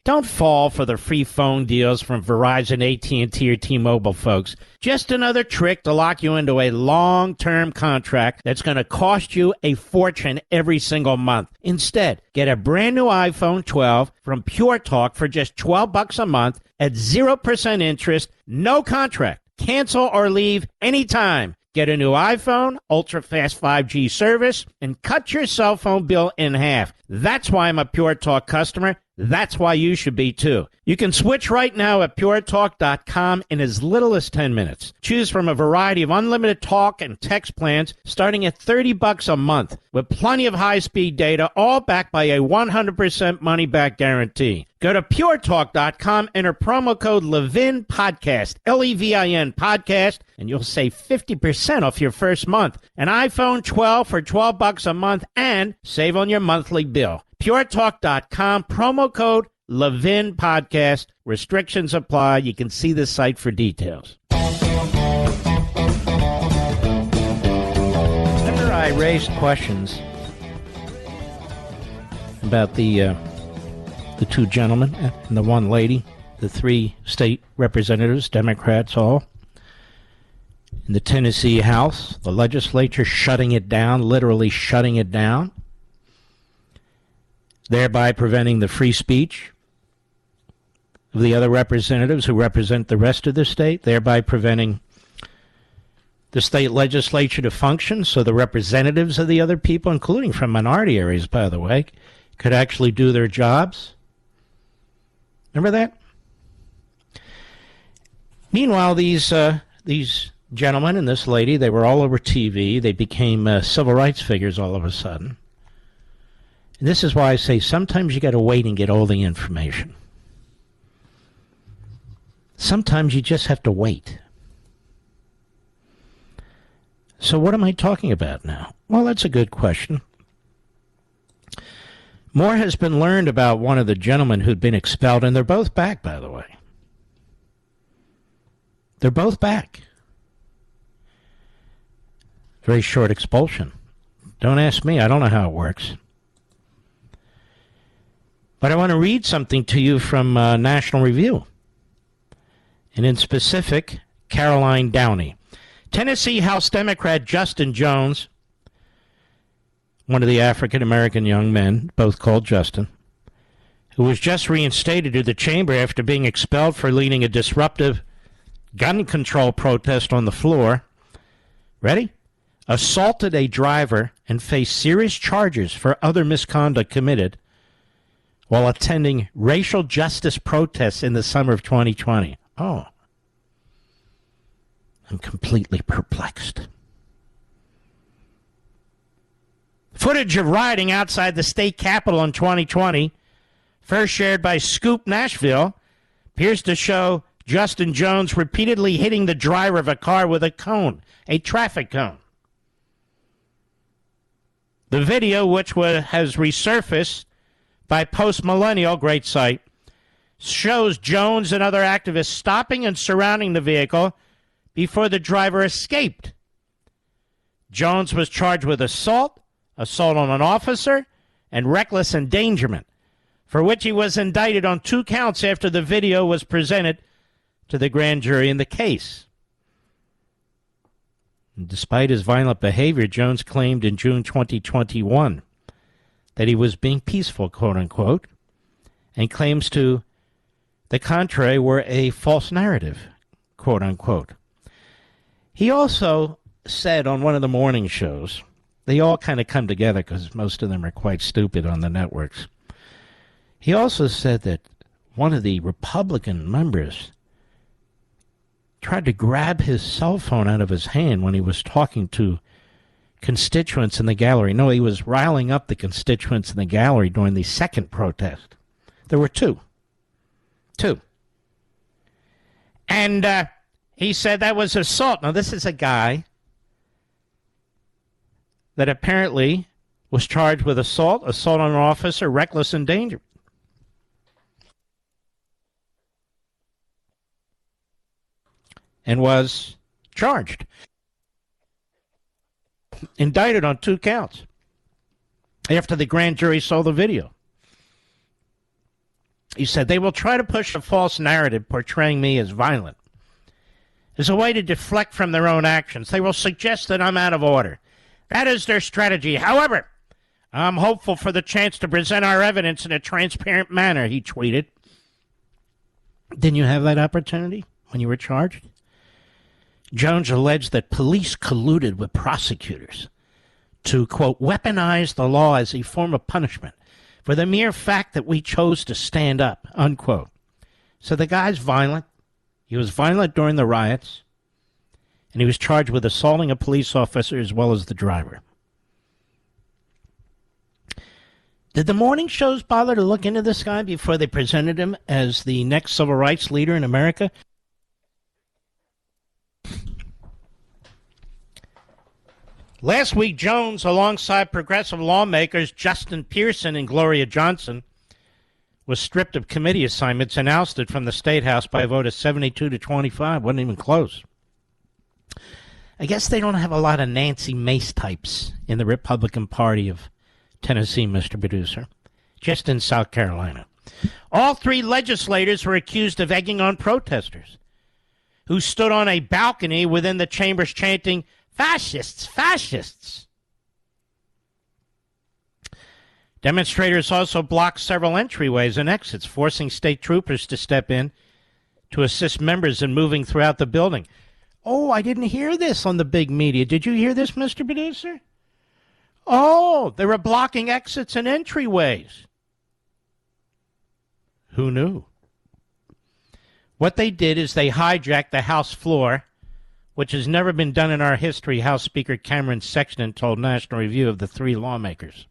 [SPEAKER 2] Don't fall for the free phone deals from Verizon, AT&T, or T-Mobile, folks. Just another trick to lock you into a long-term contract that's going to cost you a fortune every single month. Instead, get a brand new iPhone 12 from Pure Talk for just $12 a month at 0% interest, no contract. Cancel or leave anytime. Get a new iPhone, ultra-fast 5G service, and cut your cell phone bill in half. That's why I'm a Pure Talk customer. That's why you should be, too. You can switch right now at puretalk.com in as little as 10 minutes. Choose from a variety of unlimited talk and text plans starting at $30 a month with plenty of high-speed data, all backed by a 100% money-back guarantee. Go to puretalk.com, enter promo code Levin Podcast, Levin Podcast, and you'll save 50% off your first month. An iPhone 12 for $12 a month and save on your monthly bill. PureTalk.com, promo code Levin Podcast. Restrictions apply. You can see the site for details. Remember, I raised questions about the two gentlemen and the one lady, the three state representatives, Democrats all, in the Tennessee House, the legislature shutting it down, literally shutting it down, thereby preventing the free speech of the other representatives who represent the rest of the state, thereby preventing the state legislature to function so the representatives of the other people, including from minority areas, by the way, could actually do their jobs. Remember that? Meanwhile, these gentlemen and this lady, they were all over TV. They became civil rights figures all of a sudden. And this is why I say sometimes you got to wait and get all the information. Sometimes you just have to wait. So what am I talking about now? Well, that's a good question. More has been learned about one of the gentlemen who'd been expelled, and they're both back, by the way. They're both back. Very short expulsion. Don't ask me. I don't know how it works. But I want to read something to you from National Review. And in specific, Caroline Downey. Tennessee House Democrat Justin Jones, one of the African-American young men, both called Justin, who was just reinstated to the chamber after being expelled for leading a disruptive gun control protest on the floor. Ready? Assaulted a driver and faced serious charges for other misconduct committed while attending racial justice protests in the summer of 2020. Oh. I'm completely perplexed. Footage of rioting outside the state capitol in 2020, first shared by Scoop Nashville, appears to show Justin Jones repeatedly hitting the driver of a car with a cone, a traffic cone. The video, which has resurfaced by Post Millennial, great site, shows Jones and other activists stopping and surrounding the vehicle before the driver escaped. Jones was charged with assault on an officer, and reckless endangerment, for which he was indicted on 2 counts after the video was presented to the grand jury in the case. And despite his violent behavior, Jones claimed in June 2021 that he was being peaceful, quote-unquote, and claims to the contrary were a false narrative, quote-unquote. He also said on one of the morning shows, they all kind of come together because most of them are quite stupid on the networks. He also said that one of the Republican members tried to grab his cell phone out of his hand when he was talking to constituents in the gallery. No, he was riling up the constituents in the gallery during the second protest. There were two. And he said that was assault. Now, this is a guy that apparently was charged with assault on an officer, reckless endangerment. And was charged. Indicted on 2 counts after the grand jury saw the video. He said, they will try to push a false narrative portraying me as violent as a way to deflect from their own actions. They will suggest that I'm out of order. That is their strategy. However, I'm hopeful for the chance to present our evidence in a transparent manner, he tweeted. Didn't you have that opportunity when you were charged? Jones alleged that police colluded with prosecutors to, quote, weaponize the law as a form of punishment for the mere fact that we chose to stand up, unquote. So the guy's violent. He was violent during the riots, and he was charged with assaulting a police officer as well as the driver. Did the morning shows bother to look into this guy before they presented him as the next civil rights leader in America? Last week, Jones, alongside progressive lawmakers Justin Pearson and Gloria Johnson, was stripped of committee assignments and ousted from the State House by a vote of 72 to 25. Wasn't even close. I guess they don't have a lot of Nancy Mace types in the Republican Party of Tennessee, Mr. Producer. Just in South Carolina. All 3 legislators were accused of egging on protesters who stood on a balcony within the chambers chanting, fascists, fascists. Demonstrators also blocked several entryways and exits, forcing state troopers to step in to assist members in moving throughout the building. Oh, I didn't hear this on the big media. Did you hear this, Mr. Producer? Oh, they were blocking exits and entryways. Who knew? What they did is they hijacked the House floor, which has never been done in our history, House Speaker Cameron Sexton told National Review of the 3 lawmakers.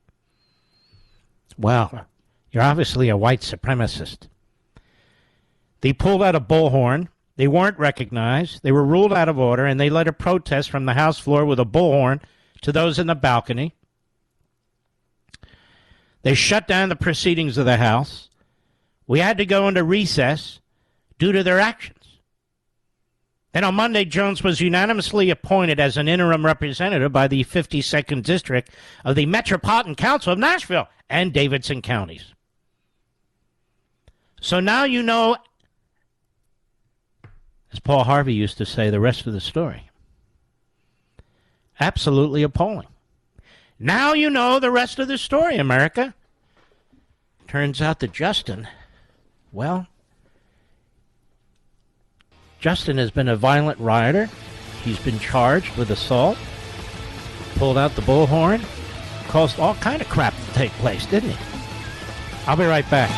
[SPEAKER 2] Well, you're obviously a white supremacist. They pulled out a bullhorn. They weren't recognized. They were ruled out of order, and they led a protest from the House floor with a bullhorn to those in the balcony. They shut down the proceedings of the House. We had to go into recess due to their actions. Then on Monday, Jones was unanimously appointed as an interim representative by the 52nd District of the Metropolitan Council of Nashville and Davidson counties. So now you know, as Paul Harvey used to say, the rest of the story. Absolutely appalling. Now you know the rest of the story, America. Turns out that Justin, well, Justin has been a violent rioter. He's been charged with assault, pulled out the bullhorn, caused all kind of crap to take place, didn't he? I'll be right back.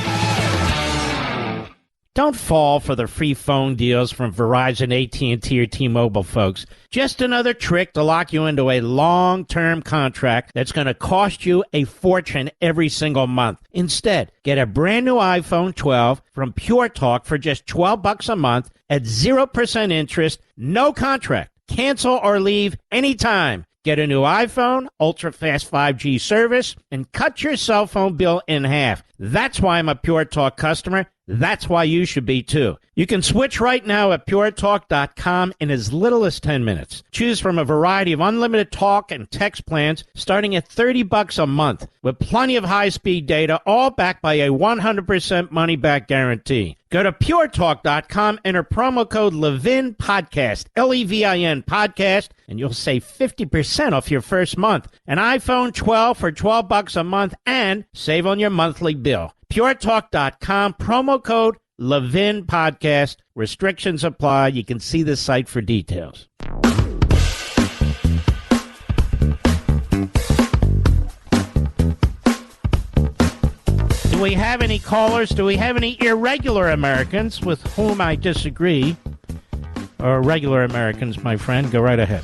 [SPEAKER 2] Don't fall for the free phone deals from Verizon, AT&T, or T-Mobile, folks. Just another trick to lock you into a long-term contract that's going to cost you a fortune every single month. Instead, get a brand new iPhone 12 from Pure Talk for just $12 a month at 0% interest, no contract. Cancel or leave anytime. Get a new iPhone, ultra-fast 5G service, and cut your cell phone bill in half. That's why I'm a Pure Talk customer. That's why you should be, too. You can switch right now at puretalk.com in as little as 10 minutes. Choose from a variety of unlimited talk and text plans starting at $30 a month with plenty of high-speed data, all backed by a 100% money-back guarantee. Go to puretalk.com, enter promo code Levin Podcast, Levin Podcast, and you'll save 50% off your first month. An iPhone 12 for $12 a month and save on your monthly bill. puretalk.com, promo code Levin Podcast. Restrictions apply. You can see the site for details. Do we have any callers? Do we have any irregular Americans with whom I disagree? Or regular Americans, my friend? Go right ahead.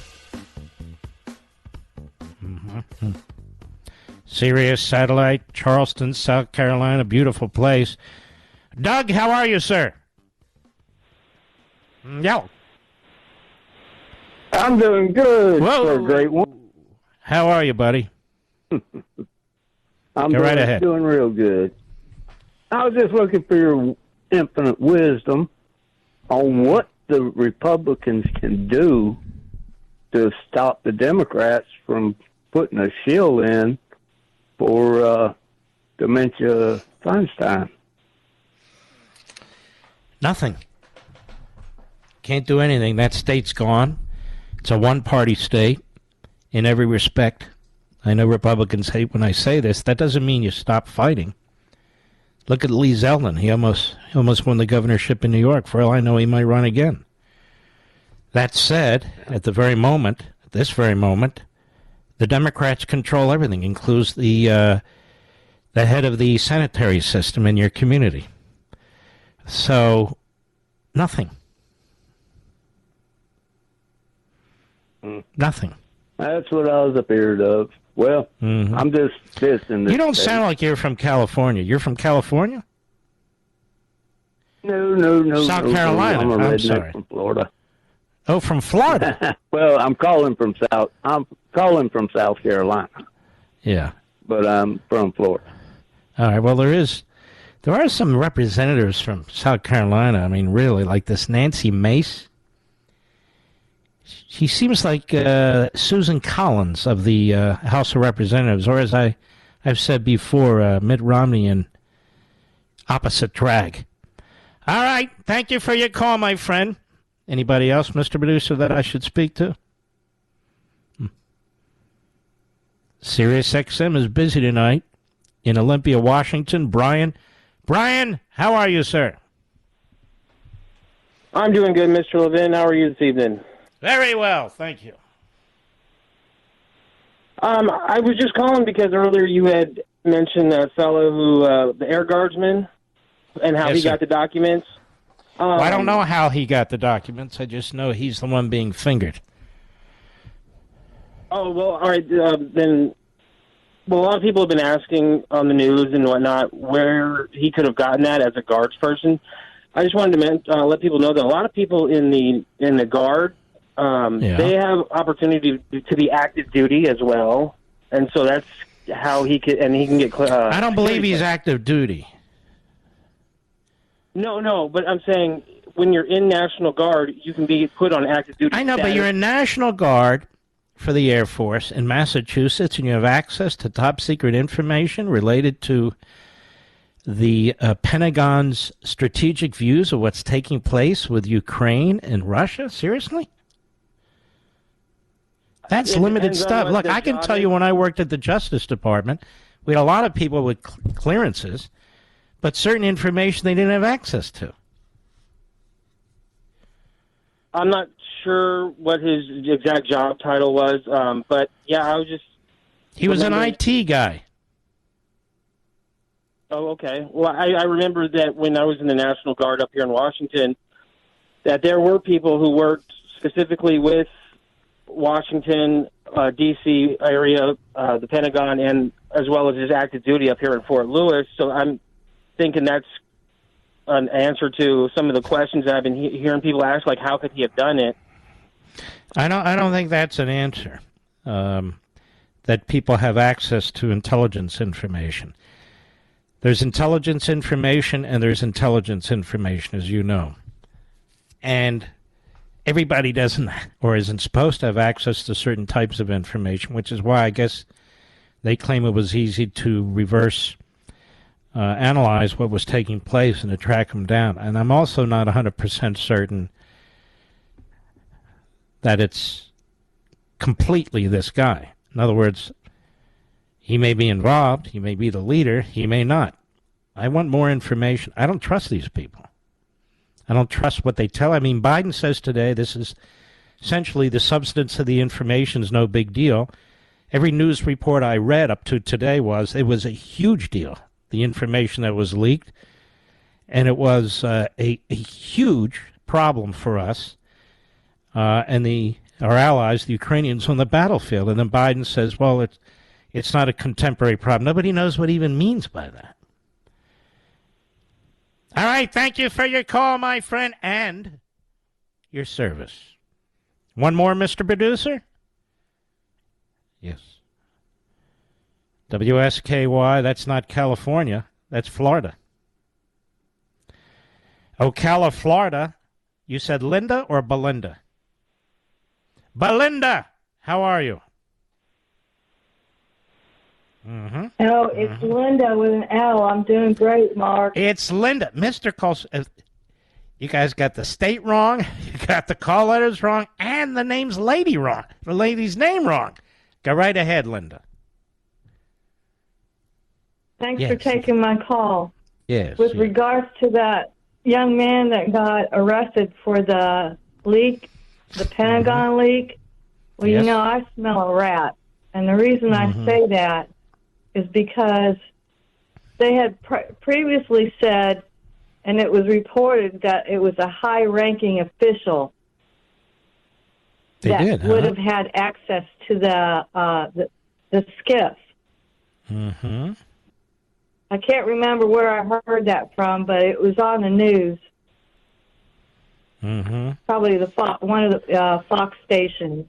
[SPEAKER 2] Mm-hmm. Sirius Satellite, Charleston, South Carolina, beautiful place. Doug, how are you, sir? Yo.
[SPEAKER 13] I'm doing good. Whoa. For a great one.
[SPEAKER 2] How are you, buddy?
[SPEAKER 13] I'm
[SPEAKER 2] Go right ahead.
[SPEAKER 13] Doing real good. I was just looking for your infinite wisdom on what the Republicans can do to stop the Democrats from putting a shield in for dementia Feinstein.
[SPEAKER 2] Nothing. Can't do anything. That state's gone. It's a one-party state in every respect. I know Republicans hate when I say this. That doesn't mean you stop fighting. Look at Lee Zeldin. He almost won the governorship in New York. For all I know, he might run again. That said, at this very moment, the Democrats control everything, includes the head of the sanitary system in your community. So, nothing. Nothing.
[SPEAKER 13] That's what I was afraid of. Well, I'm just in this.
[SPEAKER 2] You don't sound like you're from California. You're from California?
[SPEAKER 13] No.
[SPEAKER 2] South Carolina.
[SPEAKER 13] I'm a redneck
[SPEAKER 2] sorry.
[SPEAKER 13] from Florida.
[SPEAKER 2] Oh, from Florida.
[SPEAKER 13] Well, I'm calling from South Carolina.
[SPEAKER 2] Yeah.
[SPEAKER 13] But I'm from Florida.
[SPEAKER 2] All right. Well, there are some representatives from South Carolina. I mean, really, like this Nancy Mace. She seems like Susan Collins of the House of Representatives, or as I've said before, Mitt Romney in opposite drag. All right. Thank you for your call, my friend. Anybody else, Mr. Producer, that I should speak to? Sirius XM is busy tonight in Olympia, Washington. Brian, how are you, sir?
[SPEAKER 14] I'm doing good, Mr. Levin. How are you this evening?
[SPEAKER 2] Very well, thank you.
[SPEAKER 14] I was just calling because earlier you had mentioned a fellow who, the Air Guardsman, and how he got the documents.
[SPEAKER 2] Well, I don't know how he got the documents. I just know he's the one being fingered.
[SPEAKER 14] Oh, well, all right, then. Well, a lot of people have been asking on the news and whatnot where he could have gotten that as a guards person. I just wanted to let people know that a lot of people in the Guard, they have opportunity to be active duty as well, and so that's how he can get.
[SPEAKER 2] I don't believe he's active duty.
[SPEAKER 14] No, but I'm saying when you're in National Guard, you can be put on active duty.
[SPEAKER 2] I know, but you're in National Guard for the Air Force in Massachusetts, and you have access to top-secret information related to the Pentagon's strategic views of what's taking place with Ukraine and Russia? Seriously? That's limited stuff. Look, I can tell you when I worked at the Justice Department, we had a lot of people with clearances, but certain information they didn't have access to.
[SPEAKER 14] I'm not sure what his exact job title was, but yeah, I was just...
[SPEAKER 2] He was an IT guy.
[SPEAKER 14] Oh, okay. Well, I remember that when I was in the National Guard up here in Washington, that there were people who worked specifically with Washington, D.C. area, the Pentagon, and as well as his active duty up here in Fort Lewis. So I'm thinking that's an answer to some of the questions that I've been hearing people ask, like how could he have done it?
[SPEAKER 2] I don't think that's an answer. That people have access to intelligence information. There's intelligence information and there's intelligence information, as you know. And everybody doesn't or isn't supposed to have access to certain types of information, which is why I guess they claim it was easy to reverse analyze what was taking place and to track them down. And I'm also not 100% certain that it's completely this guy. In other words, he may be involved, he may be the leader, he may not. I want more information. I don't trust these people. I don't trust what they tell. I mean, Biden says today this is essentially the substance of the information is no big deal. Every news report I read up to today it was a huge deal, the information that was leaked. And it was a huge problem for us and our allies, the Ukrainians, on the battlefield. And then Biden says, well, it's not a contemporary problem. Nobody knows what he even means by that. All right, thank you for your call, my friend, and your service. One more, Mr. Producer? Yes. WSKY, that's not California. That's Florida. Ocala, Florida. You said Linda or Belinda? Belinda, how are you? Mm-hmm.
[SPEAKER 15] Oh, it's Linda with an L. I'm doing great, Mark.
[SPEAKER 2] It's Linda. Mr. Coles, you guys got the state wrong, you got the call letters wrong, and the name's lady wrong. The lady's name wrong. Go right ahead, Linda.
[SPEAKER 15] Thanks for taking my call.
[SPEAKER 2] Yes.
[SPEAKER 15] With regards to that young man that got arrested for the leak, the Pentagon leak, well, you know, I smell a rat. And the reason I say that is because they had previously said, and it was reported that it was a high-ranking official would have had access to the skiff.
[SPEAKER 2] Mm-hmm.
[SPEAKER 15] I can't remember where I heard that from, but it was on the news.
[SPEAKER 2] Mm-hmm.
[SPEAKER 15] Probably one of the Fox stations.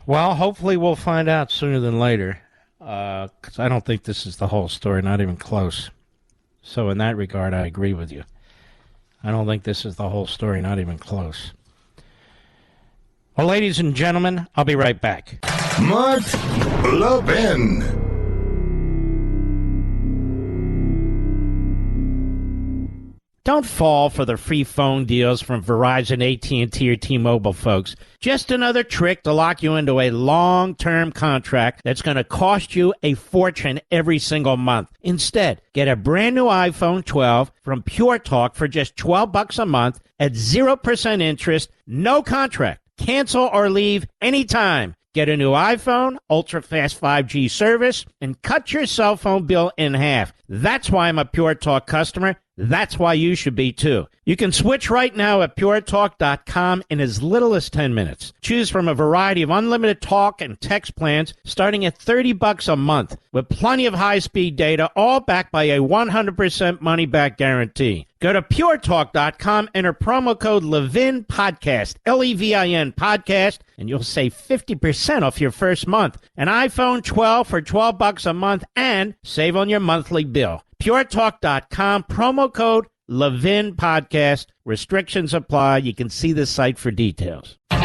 [SPEAKER 2] Well, hopefully we'll find out sooner than later, because I don't think this is the whole story, not even close. So in that regard, I agree with you. I don't think this is the whole story, not even close. Well, ladies and gentlemen, I'll be right back.
[SPEAKER 1] Mark Levin.
[SPEAKER 2] Don't fall for the free phone deals from Verizon, AT&T, or T-Mobile, folks. Just another trick to lock you into a long-term contract that's going to cost you a fortune every single month. Instead, get a brand new iPhone 12 from Pure Talk for just $12 a month at 0% interest, no contract. Cancel or leave anytime. Get a new iPhone, ultra-fast 5G service, and cut your cell phone bill in half. That's why I'm a Pure Talk customer. That's why you should be, too. You can switch right now at puretalk.com in as little as 10 minutes. Choose from a variety of unlimited talk and text plans starting at $30 a month with plenty of high-speed data, all backed by a 100% money-back guarantee. Go to puretalk.com, enter promo code Levin Podcast, Levin Podcast, and you'll save 50% off your first month. An iPhone 12 for $12 a month and save on your monthly bill. PureTalk.com, promo code Levin Podcast. Restrictions apply. You can see the site for details. You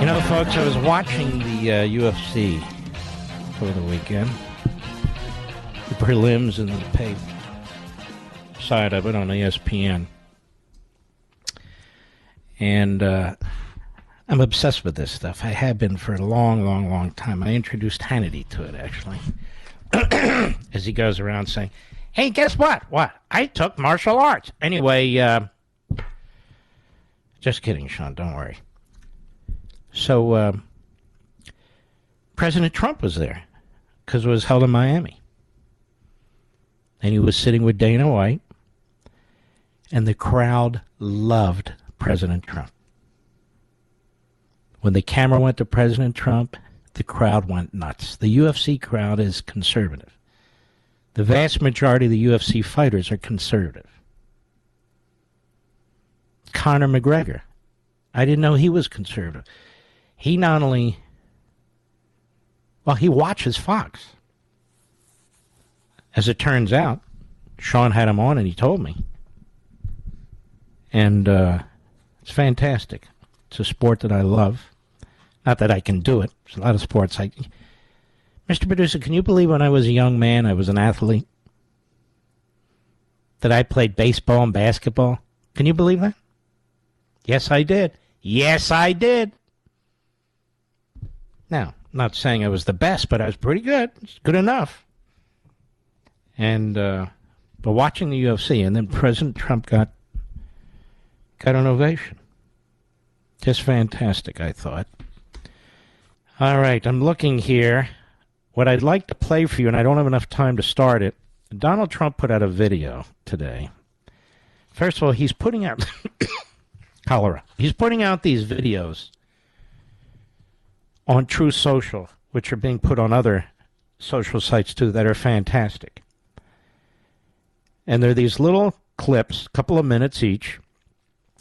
[SPEAKER 2] know, folks, I was watching the UFC over the weekend. The prelims and the pay side of it on ESPN. And I'm obsessed with this stuff. I have been for a long, long, long time. I introduced Hannity to it, actually, as he goes around saying, Hey, guess what? What? I took martial arts. Anyway, just kidding, Sean. Don't worry. So, President Trump was there because it was held in Miami. And he was sitting with Dana White. And the crowd loved President Trump. When the camera went to President Trump, the crowd went nuts. The UFC crowd is conservative. The vast majority of the UFC fighters are conservative. Conor McGregor, I didn't know he was conservative. He not only, well, he watches Fox. As it turns out, Sean had him on and he told me. And it's fantastic. It's a sport that I love. Not that I can do it. There's a lot of sports Mr. Producer, can you believe when I was a young man, I was an athlete? That I played baseball and basketball? Can you believe that? Yes, I did. Yes, I did. Now, I'm not saying I was the best, but I was pretty good. It's good enough. And, but watching the UFC, and then President Trump got an ovation. Just fantastic, I thought. All right, I'm looking here. What I'd like to play for you, and I don't have enough time to start it, Donald Trump put out a video today. First of all, he's putting out cholera. He's putting out these videos on True Social, which are being put on other social sites too, that are fantastic. And they're these little clips, a couple of minutes each,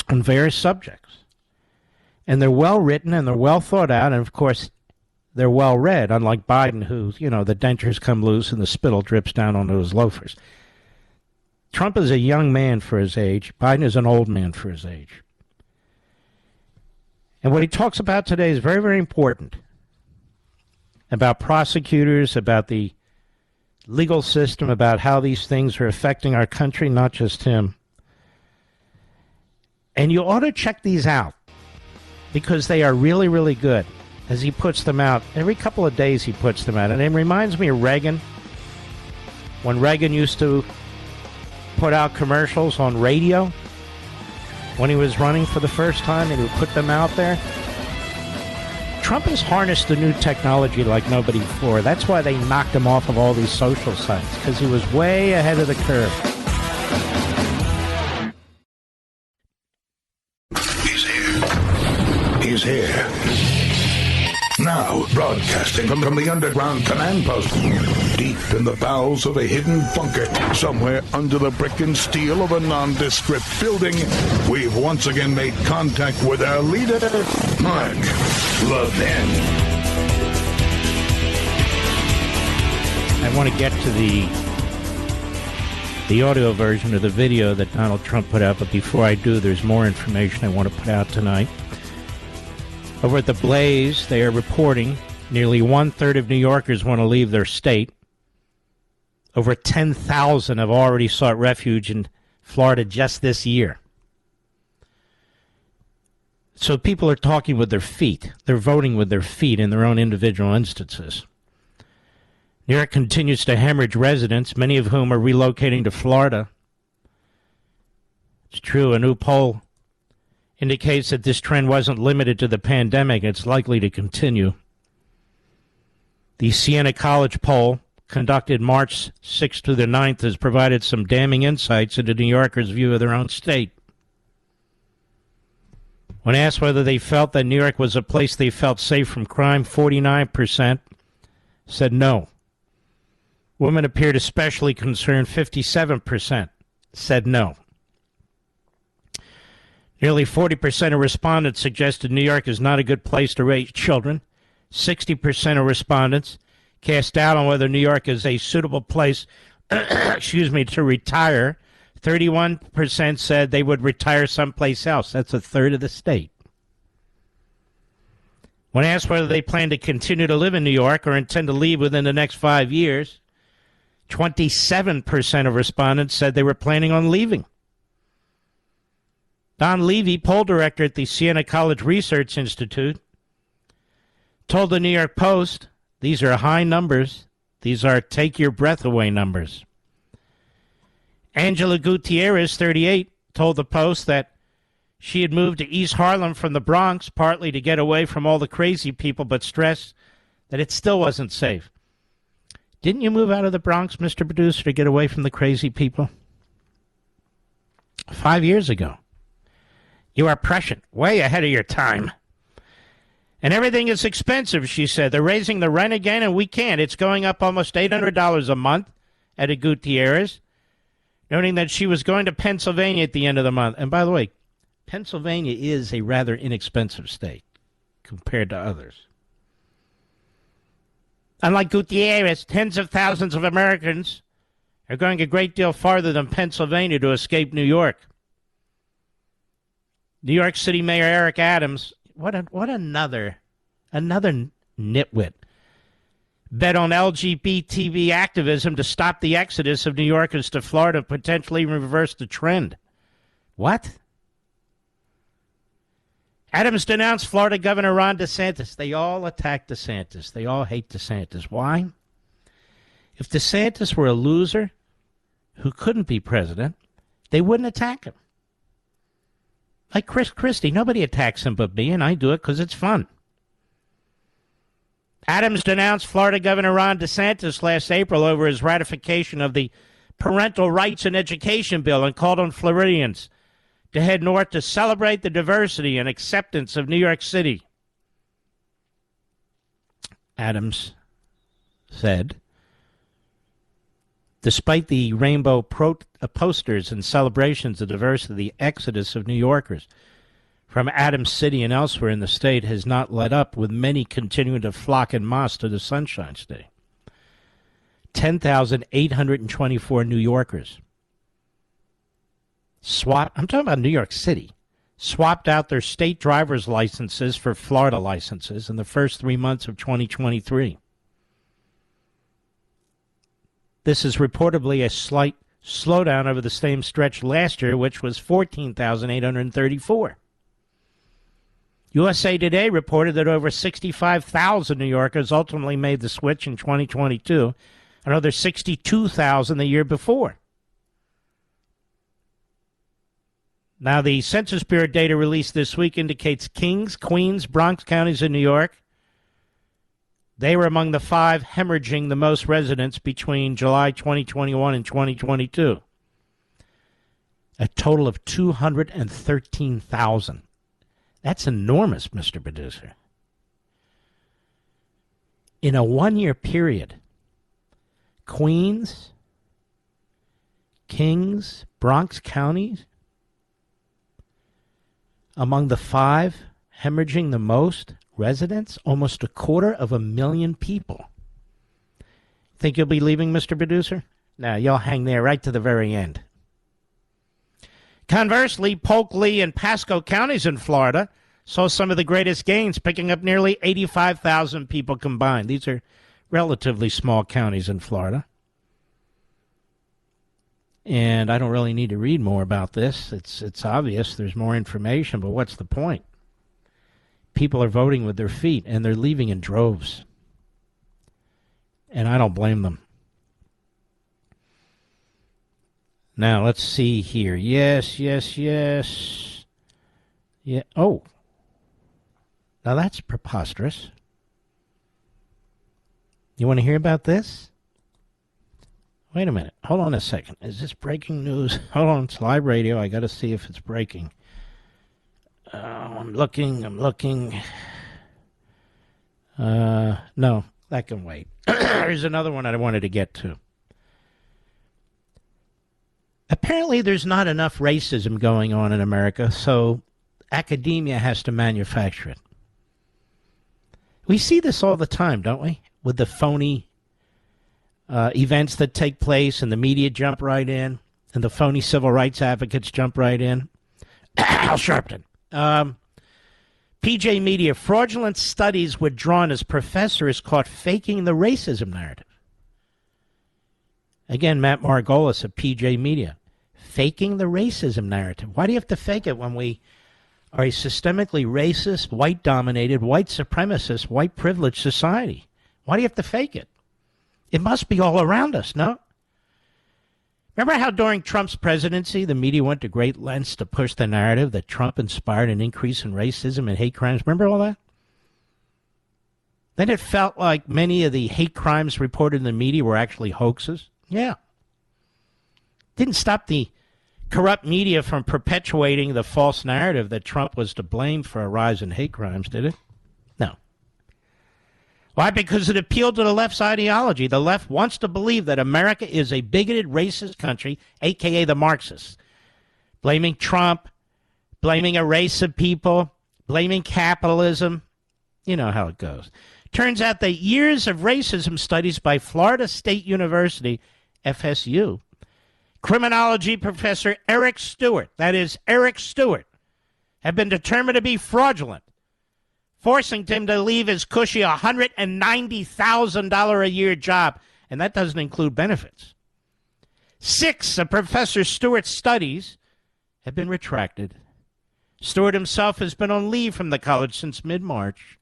[SPEAKER 2] on various subjects. And they're well written and they're well thought out, and of course they're well read, unlike Biden, who, the dentures come loose and the spittle drips down onto his loafers. Trump is a young man for his age. Biden is an old man for his age. And what he talks about today is very, very important. About prosecutors, about the legal system, about how these things are affecting our country, not just him. And you ought to check these out because they are really, really good. As he puts them out, every couple of days he puts them out. And it reminds me of Reagan, when Reagan used to put out commercials on radio when he was running for the first time, and he would put them out there. Trump has harnessed the new technology like nobody before. That's why they knocked him off of all these social sites, because he was way ahead of the curve.
[SPEAKER 1] He's here. Now, broadcasting from the underground command post, deep in the bowels of a hidden bunker, somewhere under the brick and steel of a nondescript building, we've once again made contact with our leader, Mark Levin.
[SPEAKER 2] I want to get to the audio version of the video that Donald Trump put out, but before I do, there's more information I want to put out tonight. Over at the Blaze, they are reporting nearly one-third of New Yorkers want to leave their state. Over 10,000 have already sought refuge in Florida just this year. So people are talking with their feet. They're voting with their feet in their own individual instances. New York continues to hemorrhage residents, many of whom are relocating to Florida. It's true, a new poll indicates that this trend wasn't limited to the pandemic. It's likely to continue. The Siena College poll, conducted March 6th to the 9th, has provided some damning insights into New Yorkers' view of their own state. When asked whether they felt that New York was a place they felt safe from crime, 49% said no. Women appeared especially concerned. 57% said no. Nearly 40% of respondents suggested New York is not a good place to raise children. 60% of respondents cast doubt on whether New York is a suitable place to retire. 31% said they would retire someplace else. That's a third of the state. When asked whether they plan to continue to live in New York or intend to leave within the next 5 years, 27% of respondents said they were planning on leaving. Don Levy, poll director at the Siena College Research Institute, told the New York Post, these are high numbers. These are take your breath away numbers. Angela Gutierrez, 38, told the Post that she had moved to East Harlem from the Bronx, partly to get away from all the crazy people, but stressed that it still wasn't safe. Didn't you move out of the Bronx, Mr. Producer, to get away from the crazy people? 5 years ago. You are prescient, way ahead of your time. And everything is expensive, she said. They're raising the rent again, and we can't. It's going up almost $800 a month, added Gutierrez, noting that she was going to Pennsylvania at the end of the month. And by the way, Pennsylvania is a rather inexpensive state compared to others. Unlike Gutierrez, tens of thousands of Americans are going a great deal farther than Pennsylvania to escape New York. New York City Mayor Eric Adams, what another nitwit, bet on LGBT activism to stop the exodus of New Yorkers to Florida and potentially reverse the trend. What? Adams denounced Florida Governor Ron DeSantis. They all attack DeSantis. They all hate DeSantis. Why? If DeSantis were a loser who couldn't be president, they wouldn't attack him. Like Chris Christie, nobody attacks him but me, and I do it because it's fun. Adams denounced Florida Governor Ron DeSantis last April over his ratification of the Parental Rights in Education bill and called on Floridians to head north to celebrate the diversity and acceptance of New York City. Adams said, despite the rainbow posters and celebrations of diversity, the exodus of New Yorkers from Adams City and elsewhere in the state has not let up, with many continuing to flock en masse to the Sunshine State. 10,824 New Yorkers I'm talking about New York City, swapped out their state driver's licenses for Florida licenses in the first 3 months of 2023. This is reportedly a slight slowdown over the same stretch last year, which was 14,834. USA Today reported that over 65,000 New Yorkers ultimately made the switch in 2022, another 62,000 the year before. Now, the Census Bureau data released this week indicates Kings, Queens, Bronx counties in New York, they were among the 5 hemorrhaging the most residents between July 2021 and 2022. A total of 213,000. That's enormous, Mr. Producer. In a 1-year period, Queens, Kings, Bronx counties, among the 5 hemorrhaging the most residents, almost 250,000 people. Think you'll be leaving, Mr. Producer? No, you'll hang there right to the very end. Conversely, Polk, Lee, and Pasco counties in Florida saw some of the greatest gains, picking up nearly 85,000 people combined. These are relatively small counties in Florida. And I don't really need to read more about this. It's obvious. There's more information, but what's the point? People are voting with their feet, and they're leaving in droves. And I don't blame them. Now, let's see here. Yes. Yeah. Oh. Now, that's preposterous. You want to hear about this? Wait a minute. Hold on a second. Is this breaking news? Hold on. It's live radio. I got to see if it's breaking. I'm looking. No, that can wait. There's another one I wanted to get to. Apparently, there's not enough racism going on in America, so academia has to manufacture it. We see this all the time, don't we? With the phony events that take place, and the media jump right in, and the phony civil rights advocates jump right in. Al Sharpton. PJ Media, fraudulent studies withdrawn as professor is caught faking the racism narrative. Again, Matt Margolis of PJ Media. Faking the racism narrative. Why do you have to fake it when we are a systemically racist, white-dominated, white supremacist, white privileged society? Why do you have to fake it? It must be all around us, no? Remember how during Trump's presidency, the media went to great lengths to push the narrative that Trump inspired an increase in racism and hate crimes? Remember all that? Then it felt like many of the hate crimes reported in the media were actually hoaxes. Yeah. Didn't stop the corrupt media from perpetuating the false narrative that Trump was to blame for a rise in hate crimes, did it? No. Why? Because it appealed to the left's ideology. The left wants to believe that America is a bigoted, racist country, a.k.a. the Marxists. Blaming Trump, blaming a race of people, blaming capitalism. You know how it goes. Turns out that years of racism studies by Florida State University, FSU, criminology professor Eric Stewart, that is Eric Stewart, have been determined to be fraudulent, forcing him to leave his cushy $190,000 a year job, and that doesn't include benefits. 6 of Professor Stewart's studies have been retracted. Stewart himself has been on leave from the college since mid-March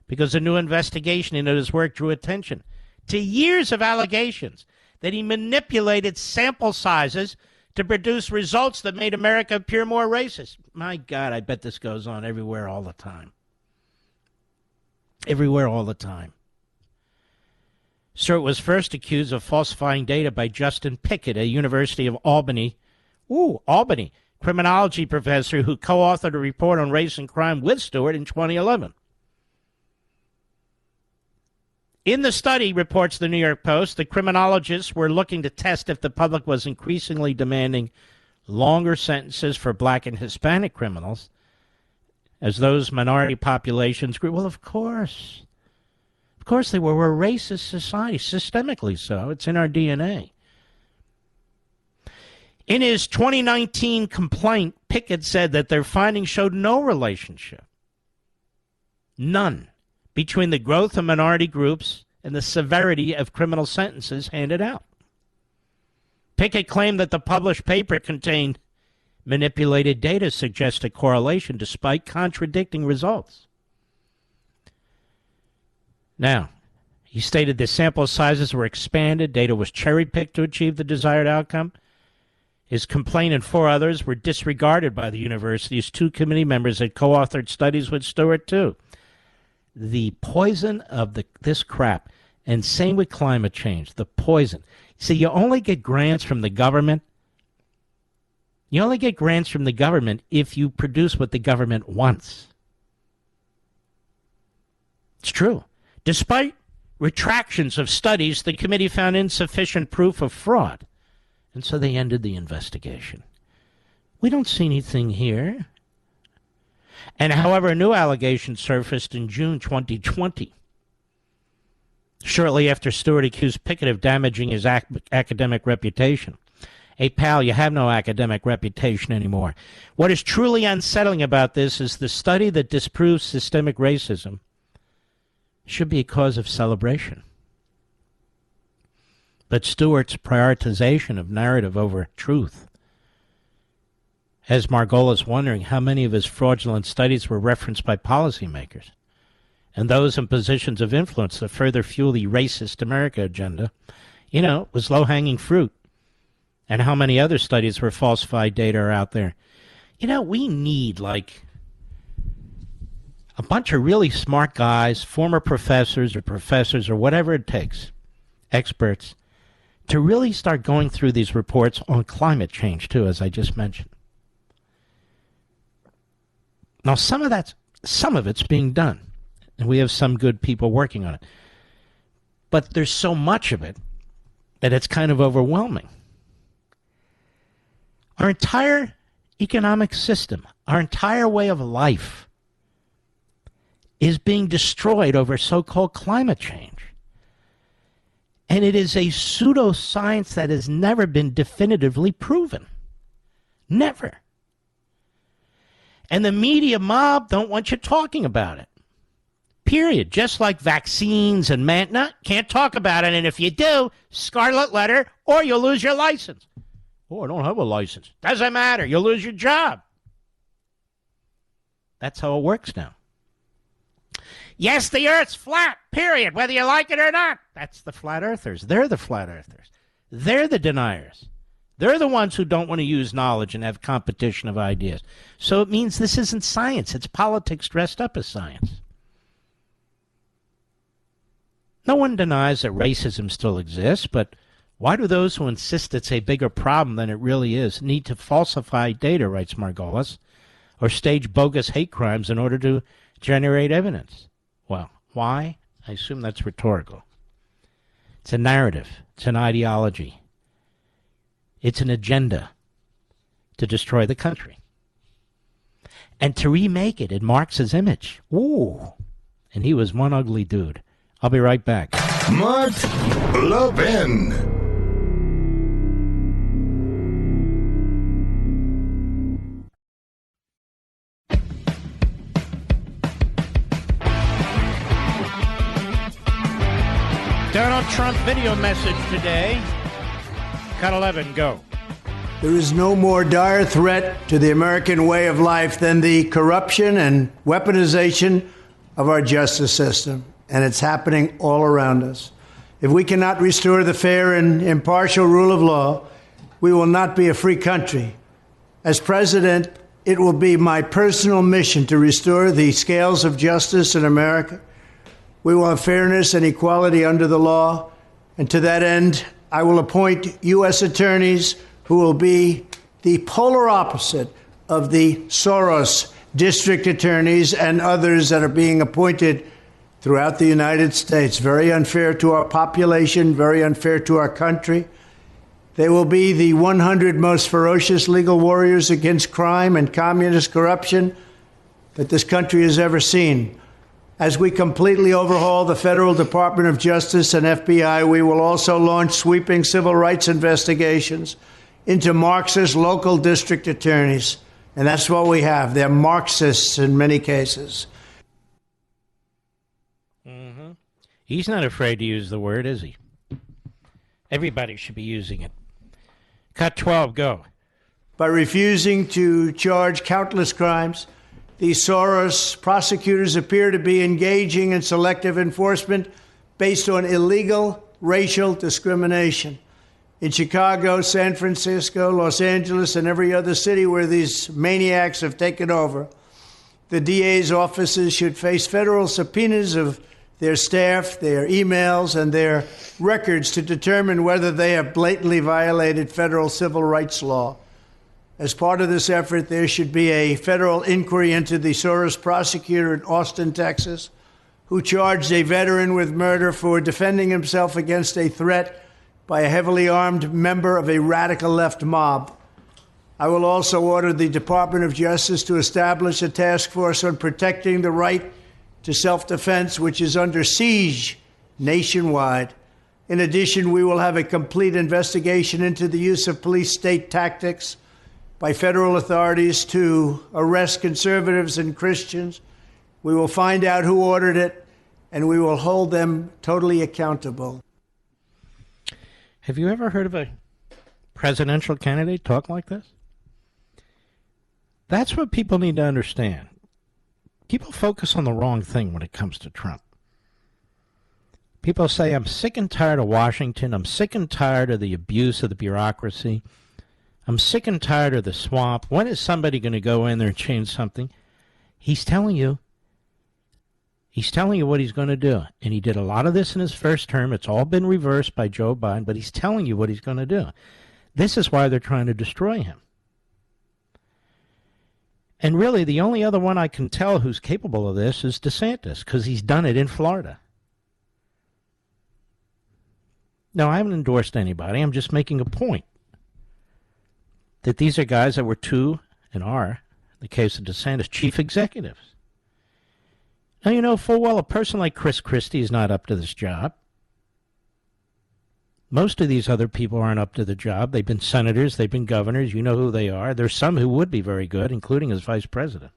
[SPEAKER 2] because a new investigation into his work drew attention to years of allegations that he manipulated sample sizes to produce results that made America appear more racist. My God, I bet this goes on everywhere all the time. Everywhere all the time. Stewart was first accused of falsifying data by Justin Pickett, a University of Albany, Albany criminology professor who co-authored a report on race and crime with Stewart in 2011. In the study, reports the New York Post, the criminologists were looking to test if the public was increasingly demanding longer sentences for black and Hispanic criminals as those minority populations grew. Well, of course. Of course they were. We're a racist society, systemically so. It's in our DNA. In his 2019 complaint, Pickett said that their findings showed no relationship, none, between the growth of minority groups and the severity of criminal sentences handed out. Pickett claimed that the published paper contained manipulated data suggests a correlation despite contradicting results. Now, he stated the sample sizes were expanded, data was cherry-picked to achieve the desired outcome. His complaint and 4 others were disregarded by the university's 2 committee members that co-authored studies with Stewart, too. The poison of this crap, and same with climate change, the poison. See, you only get grants from the government. You only get grants from the government if you produce what the government wants. It's true. Despite retractions of studies, the committee found insufficient proof of fraud, and so they ended the investigation. We don't see anything here. And however, a new allegation surfaced in June 2020, shortly after Stewart accused Pickett of damaging his academic reputation. Hey, pal, you have no academic reputation anymore. What is truly unsettling about this is the study that disproves systemic racism should be a cause of celebration. But Stewart's prioritization of narrative over truth has Margolis wondering how many of his fraudulent studies were referenced by policymakers and those in positions of influence to further fuel the racist America agenda. You know, it was low-hanging fruit. And how many other studies where falsified data are out there. You know, we need, like, a bunch of really smart guys, former professors or whatever it takes, experts, to really start going through these reports on climate change, too, as I just mentioned. Now, some of it's being done, and we have some good people working on it. But there's so much of it that it's kind of overwhelming. Our entire economic system, our entire way of life is being destroyed over so-called climate change. And it is a pseudoscience that has never been definitively proven. Never. And the media mob don't want you talking about it. Period. Just like vaccines and can't talk about it. And if you do, scarlet letter, or you'll lose your license. Oh, I don't have a license. Doesn't matter. You'll lose your job. That's how it works now. Yes, the Earth's flat, period, whether you like it or not. That's the flat earthers. They're the flat earthers. They're the deniers. They're the ones who don't want to use knowledge and have competition of ideas. So it means this isn't science. It's politics dressed up as science. No one denies that racism still exists, but why do those who insist it's a bigger problem than it really is need to falsify data, writes Margolis, or stage bogus hate crimes in order to generate evidence? Well, why? I assume that's rhetorical. It's a narrative. It's an ideology. It's an agenda to destroy the country and to remake it in Marx's image. Ooh. And he was one ugly dude. I'll be right back.
[SPEAKER 1] Mark Levin.
[SPEAKER 2] Donald Trump video message today. Cut 11, go.
[SPEAKER 16] There is no more dire threat to the American way of life than the corruption and weaponization of our justice system. And it's happening all around us. If we cannot restore the fair and impartial rule of law, we will not be a free country. As president, it will be my personal mission to restore the scales of justice in America. We will have fairness and equality under the law. And to that end, I will appoint U.S. attorneys who will be the polar opposite of the Soros district attorneys and others that are being appointed throughout the United States. Very unfair to our population, very unfair to our country. They will be the 100 most ferocious legal warriors against crime and communist corruption that this country has ever seen. As we completely overhaul the Federal Department of Justice and FBI, we will also launch sweeping civil rights investigations into Marxist local district attorneys. And that's what we have. They're Marxists in many cases.
[SPEAKER 2] He's not afraid to use the word, is he? Everybody should be using it. Cut 12, go.
[SPEAKER 16] By refusing to charge countless crimes, the Soros prosecutors appear to be engaging in selective enforcement based on illegal racial discrimination. In Chicago, San Francisco, Los Angeles, and every other city where these maniacs have taken over, the DA's offices should face federal subpoenas of their staff, their emails, and their records to determine whether they have blatantly violated federal civil rights law. As part of this effort, there should be a federal inquiry into the Soros prosecutor in Austin, Texas, who charged a veteran with murder for defending himself against a threat by a heavily armed member of a radical left mob. I will also order the Department of Justice to establish a task force on protecting the right to self-defense, which is under siege nationwide. In addition, we will have a complete investigation into the use of police state tactics by federal authorities to arrest conservatives and Christians. We will find out who ordered it, and we will hold them totally accountable.
[SPEAKER 2] Have you ever heard of a presidential candidate talk like this? That's what people need to understand. People focus on the wrong thing when it comes to Trump. People say, I'm sick and tired of Washington. I'm sick and tired of the abuse of the bureaucracy. I'm sick and tired of the swamp. When is somebody going to go in there and change something? He's telling you. He's telling you what he's going to do. And he did a lot of this in his first term. It's all been reversed by Joe Biden, but he's telling you what he's going to do. This is why they're trying to destroy him. And really, the only other one I can tell who's capable of this is DeSantis, because he's done it in Florida. No, I haven't endorsed anybody. I'm just making a point that these are guys that were and are, in the case of DeSantis, chief executives. Now, you know full well a person like Chris Christie is not up to this job. Most of these other people aren't up to the job. They've been senators. They've been governors. You know who they are. There's some who would be very good, including his vice president.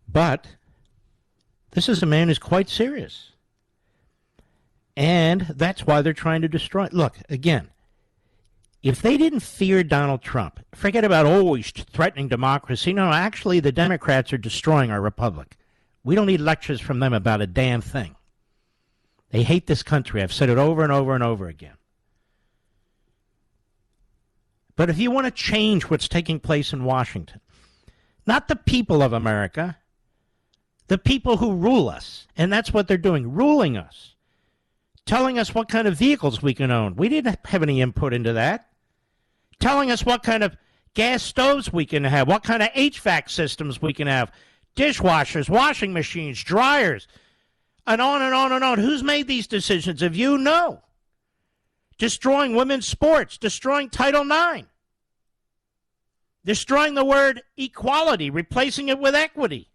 [SPEAKER 2] But this is a man who's quite serious. And that's why they're trying to destroy it. Look, again, if they didn't fear Donald Trump, forget about always threatening democracy. No, actually, the Democrats are destroying our republic. We don't need lectures from them about a damn thing. They hate this country. I've said it over and over and over again. But if you want to change what's taking place in Washington, not the people of America, the people who rule us, and that's what they're doing, ruling us, telling us what kind of vehicles we can own. We didn't have any input into that. Telling us what kind of gas stoves we can have, what kind of HVAC systems we can have, dishwashers, washing machines, dryers, and on and on and on. Who's made these decisions? If you know. Destroying women's sports, destroying Title IX, destroying the word equality, replacing it with equity,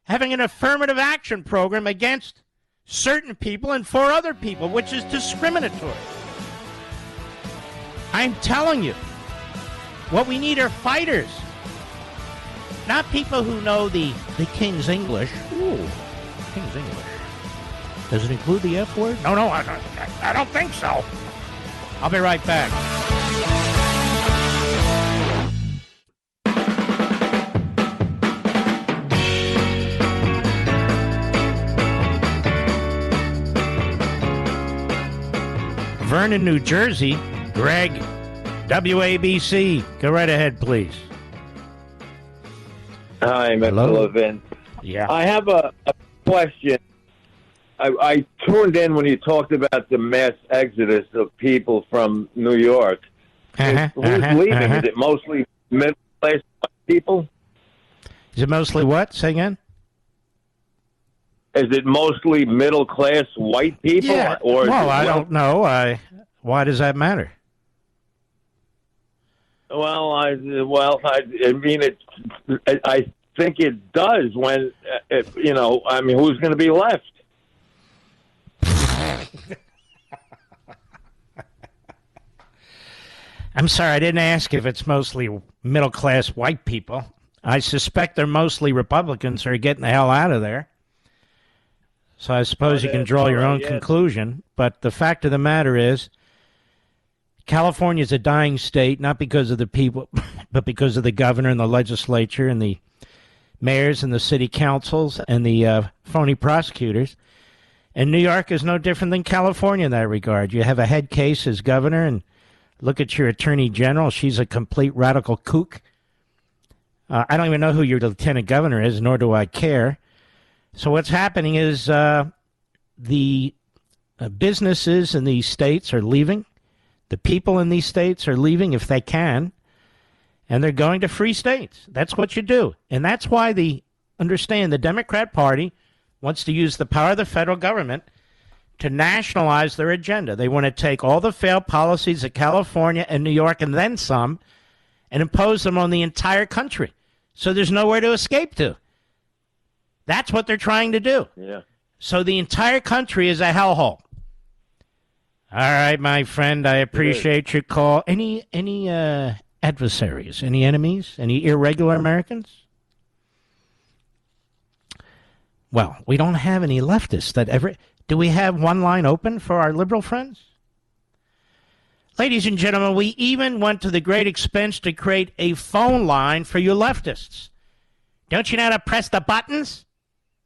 [SPEAKER 2] having an affirmative action program against certain people and for other people, which is discriminatory. I'm telling you, what we need are fighters, not people who know the King's English. Ooh, King's English. Does it include the F word? No, I don't think so. I'll be right back. Vernon, New Jersey. Greg, WABC. Go right ahead, please.
[SPEAKER 17] Hi, Mr.
[SPEAKER 2] Hello?
[SPEAKER 17] Levin.
[SPEAKER 2] Yeah.
[SPEAKER 17] I have a question. I tuned in when you talked about the mass exodus of people from New York. Who's leaving? Is it mostly middle-class people?
[SPEAKER 2] Is it mostly what? Say again?
[SPEAKER 17] Is it mostly middle-class white people?
[SPEAKER 2] Yeah.
[SPEAKER 17] Or
[SPEAKER 2] Well, I don't know. Why does that matter?
[SPEAKER 17] Well, I mean, I think it does when, who's going to be left?
[SPEAKER 2] I'm sorry, I didn't ask if it's mostly middle-class white people. I suspect they're mostly Republicans who are getting the hell out of there. So I suppose you can draw your own conclusion. But the fact of the matter is, California is a dying state, not because of the people, but because of the governor and the legislature and the mayors and the city councils and the phony prosecutors. And New York is no different than California in that regard. You have a head case as governor, and look at your attorney general. She's a complete radical kook. I don't even know who your lieutenant governor is, nor do I care. So what's happening is the businesses in these states are leaving. The people in these states are leaving if they can, and they're going to free states. That's what you do. And that's why understand the Democrat Party wants to use the power of the federal government to nationalize their agenda. They want to take all the failed policies of California and New York and then some and impose them on the entire country. So there's nowhere to escape to. That's what they're trying to do.
[SPEAKER 17] Yeah.
[SPEAKER 2] So the entire country is a hellhole. All right, my friend, I appreciate your call. Any adversaries? Any enemies? Any irregular Americans? Well, we don't have any leftists that ever... Do we have one line open for our liberal friends? Ladies and gentlemen, we even went to the great expense to create a phone line for you leftists. Don't you know how to press the buttons?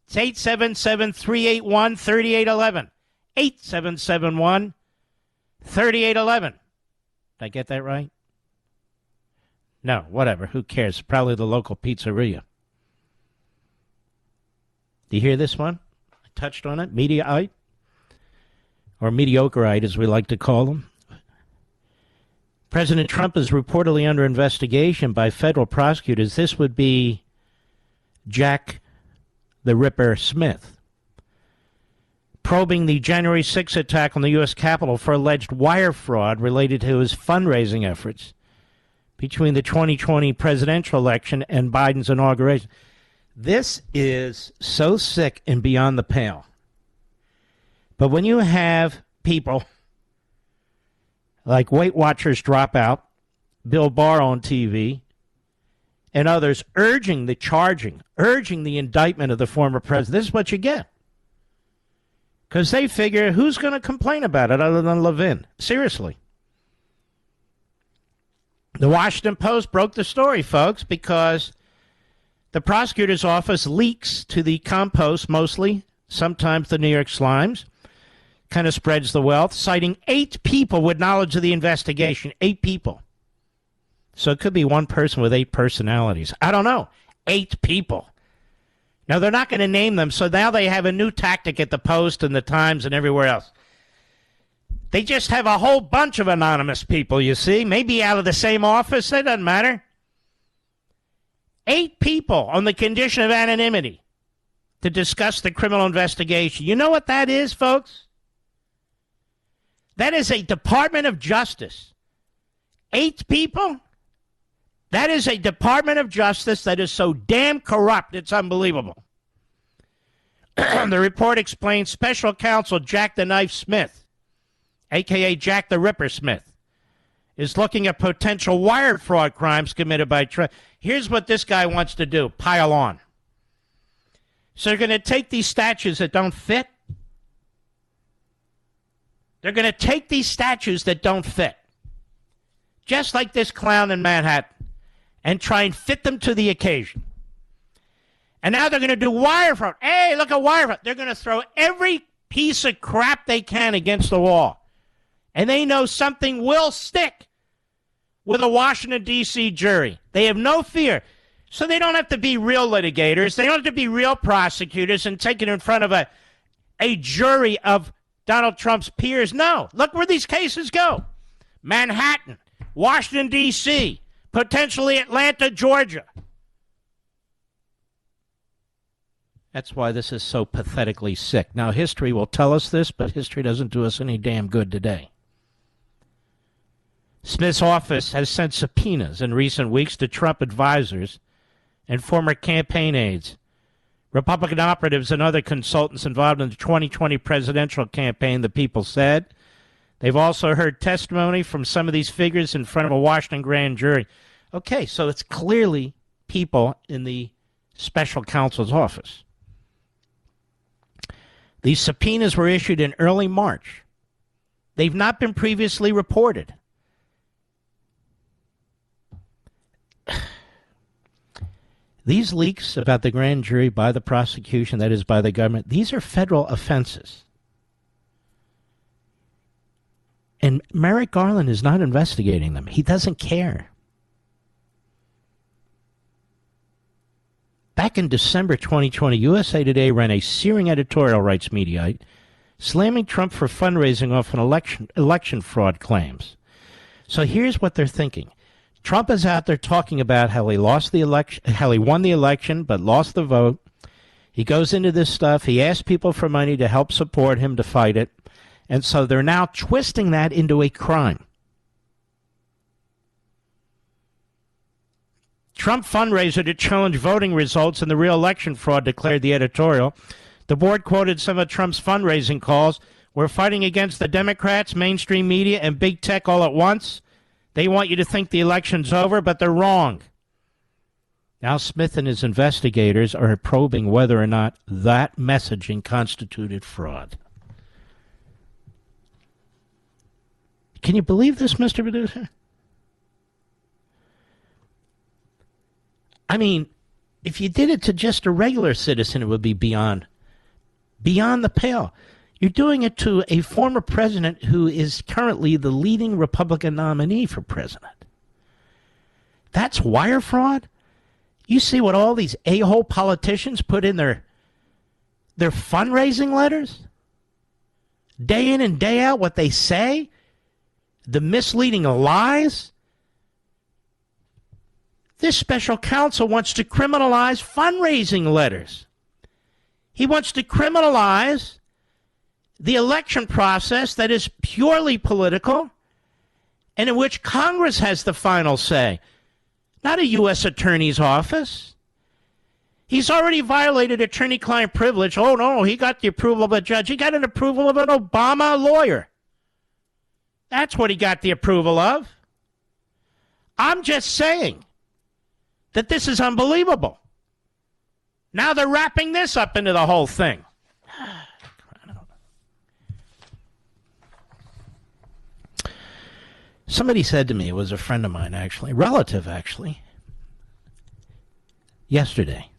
[SPEAKER 2] It's 877-381-3811. 8771-3811. Did I get that right? No, whatever. Who cares? Probably the local pizzeria. Do you hear this one? I touched on it. Mediaite, or mediocreite as we like to call them. President Trump is reportedly under investigation by federal prosecutors. This would be Jack the Ripper Smith, probing the January 6th attack on the U.S. Capitol for alleged wire fraud related to his fundraising efforts between the 2020 presidential election and Biden's inauguration. This is so sick and beyond the pale. But when you have people like Weight Watchers Dropout, Bill Barr on TV, and others urging the indictment of the former president, this is what you get. Because they figure, who's going to complain about it other than Levin? Seriously. The Washington Post broke the story, folks, because the prosecutor's office leaks to the Compost mostly, sometimes the New York Slimes, kind of spreads the wealth, citing 8 people with knowledge of the investigation. 8 people. So it could be one person with 8 personalities. I don't know. 8 people. Now, they're not going to name them, so now they have a new tactic at the Post and the Times and everywhere else. They just have a whole bunch of anonymous people, you see, maybe out of the same office. That doesn't matter. 8 people on the condition of anonymity to discuss the criminal investigation. You know what that is, folks? That is a Department of Justice. 8 people? That is a Department of Justice that is so damn corrupt, it's unbelievable. The report explains Special Counsel Jack the Knife Smith, a.k.a. Jack the Ripper Smith, is looking at potential wire fraud crimes committed by Trump. Here's what this guy wants to do, pile on. So they're going to take these statues that don't fit. They're going to take these statues that don't fit, just like this clown in Manhattan, and try and fit them to the occasion. And now they're going to do wire fraud. Hey, look at wire fraud. They're going to throw every piece of crap they can against the wall. And they know something will stick with a Washington, D.C. jury. They have no fear. So they don't have to be real litigators. They don't have to be real prosecutors and take it in front of a jury of Donald Trump's peers. No. Look where these cases go. Manhattan, Washington, D.C., potentially Atlanta, Georgia. That's why this is so pathetically sick. Now, history will tell us this, but history doesn't do us any damn good today. Smith's office has sent subpoenas in recent weeks to Trump advisors and former campaign aides, Republican operatives, and other consultants involved in the 2020 presidential campaign, the People said. They've also heard testimony from some of these figures in front of a Washington grand jury. Okay, so it's clearly people in the special counsel's office. These subpoenas were issued in early March. They've not been previously reported. These leaks about the grand jury by the prosecution, that is by the government, these are federal offenses. And Merrick Garland is not investigating them. He doesn't care. Back in December 2020, USA Today ran a searing editorial, writes Mediaite, slamming Trump for fundraising off an election fraud claims. So here's what they're thinking. Trump is out there talking about how he lost the election, how he won the election but lost the vote. He goes into this stuff. He asks people for money to help support him to fight it. And so they're now twisting that into a crime. Trump fundraiser to challenge voting results in the real election fraud, declared the editorial. The board quoted some of Trump's fundraising calls. We're fighting against the Democrats, mainstream media, and big tech all at once. They want you to think the election's over, but they're wrong. Now Smith and his investigators are probing whether or not that messaging constituted fraud. Can you believe this, Mr. Producer? I mean, if you did it to just a regular citizen, it would be beyond the pale. You're doing it to a former president who is currently the leading Republican nominee for president. That's wire fraud? You see what all these a-hole politicians put in their fundraising letters? Day in and day out, what they say? The misleading lies? This special counsel wants to criminalize fundraising letters. He wants to criminalize the election process that is purely political and in which Congress has the final say, not a U.S. attorney's office. He's already violated attorney-client privilege. Oh, no, he got the approval of a judge. He got an approval of an Obama lawyer. That's what he got the approval of. I'm just saying that this is unbelievable. Now they're wrapping this up into the whole thing. Somebody said to me, it was a friend of mine actually, relative actually, yesterday.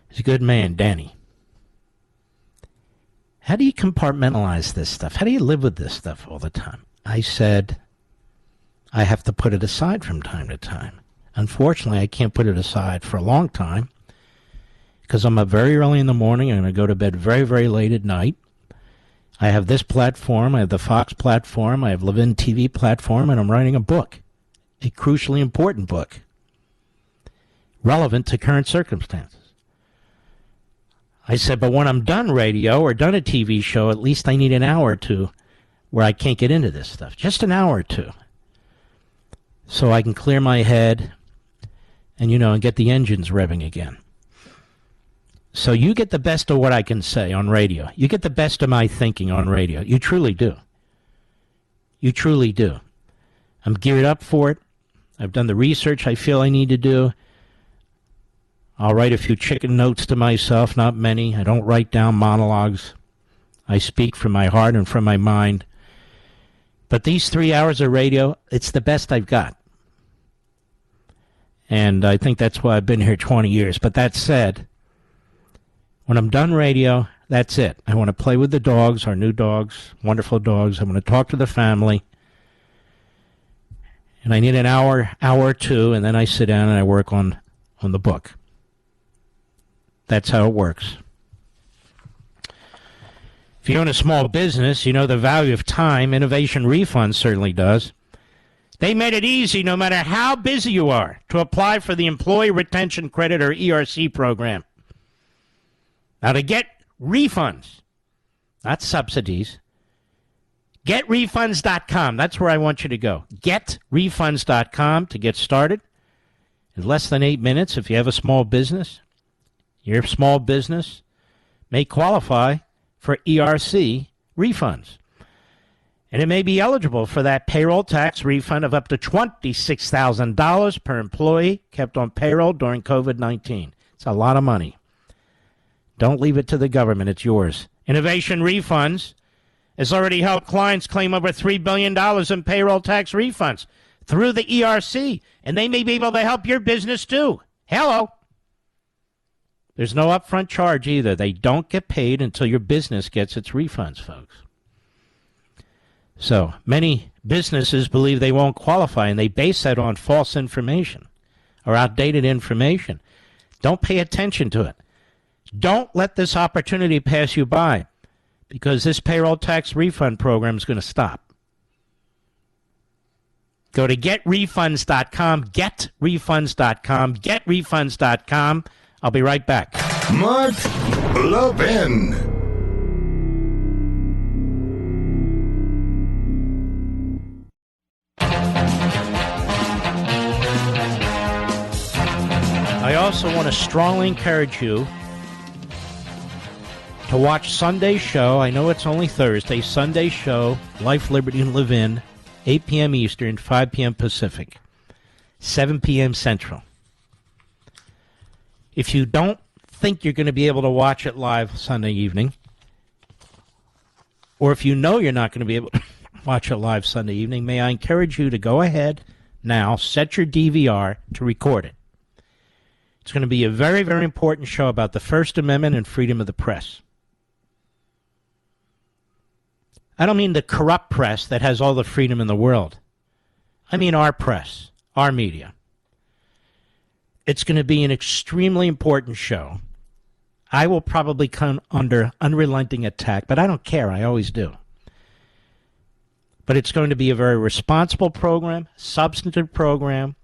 [SPEAKER 2] He's a good man, Danny. How do you compartmentalize this stuff? How do you live with this stuff all the time? I said, I have to put it aside from time to time. Unfortunately, I can't put it aside for a long time because I'm up very early in the morning and I go to bed very, very late at night. I have this platform, I have the Fox platform, I have Levin TV platform, and I'm writing a book, a crucially important book, relevant to current circumstances. I said, but when I'm done radio or done a TV show, at least I need an hour or two where I can't get into this stuff. Just an hour or two. So I can clear my head and, and get the engines revving again. So you get the best of what I can say on radio. You get the best of my thinking on radio. You truly do. You truly do. I'm geared up for it. I've done the research I feel I need to do. I'll write a few chicken notes to myself, not many. I don't write down monologues. I speak from my heart and from my mind. But these 3 hours of radio, it's the best I've got. And I think that's why I've been here 20 years. But that said, when I'm done radio, that's it. I want to play with the dogs, our new dogs, wonderful dogs. I want to talk to the family. And I need an hour or two, and then I sit down and I work on the book. That's how it works. If you own a small business, you know the value of time. Innovation Refund certainly does. They made it easy, no matter how busy you are, to apply for the Employee Retention Credit, or ERC program. Now, to get refunds, not subsidies, getrefunds.com. That's where I want you to go. Getrefunds.com to get started. In less than 8 minutes, if you have a small business, your small business may qualify for ERC refunds. And it may be eligible for that payroll tax refund of up to $26,000 per employee kept on payroll during COVID-19. It's a lot of money. Don't leave it to the government. It's yours. Innovation Refunds has already helped clients claim over $3 billion in payroll tax refunds through the ERC, and they may be able to help your business too. Hello. There's no upfront charge either. They don't get paid until your business gets its refunds, folks. So many businesses believe they won't qualify, and they base that on false information or outdated information. Don't pay attention to it. Don't let this opportunity pass you by, because this payroll tax refund program is going to stop. Go to getrefunds.com, getrefunds.com, getrefunds.com. I'll be right back.
[SPEAKER 1] Mark Levin.
[SPEAKER 2] I also want to strongly encourage you to watch Sunday's show. I know it's only Thursday. Sunday's show, Life, Liberty, and Levin, 8 p.m. Eastern, 5 p.m. Pacific, 7 p.m. Central. If you don't think you're going to be able to watch it live Sunday evening, or if you know you're not going to be able to watch it live Sunday evening, may I encourage you to go ahead now, set your DVR to record it. It's going to be a very, very important show about the First Amendment and freedom of the press. I don't mean the corrupt press that has all the freedom in the world. I mean our press, our media. It's going to be an extremely important show. I will probably come under unrelenting attack, but I don't care. I always do. But it's going to be a very responsible program, substantive program,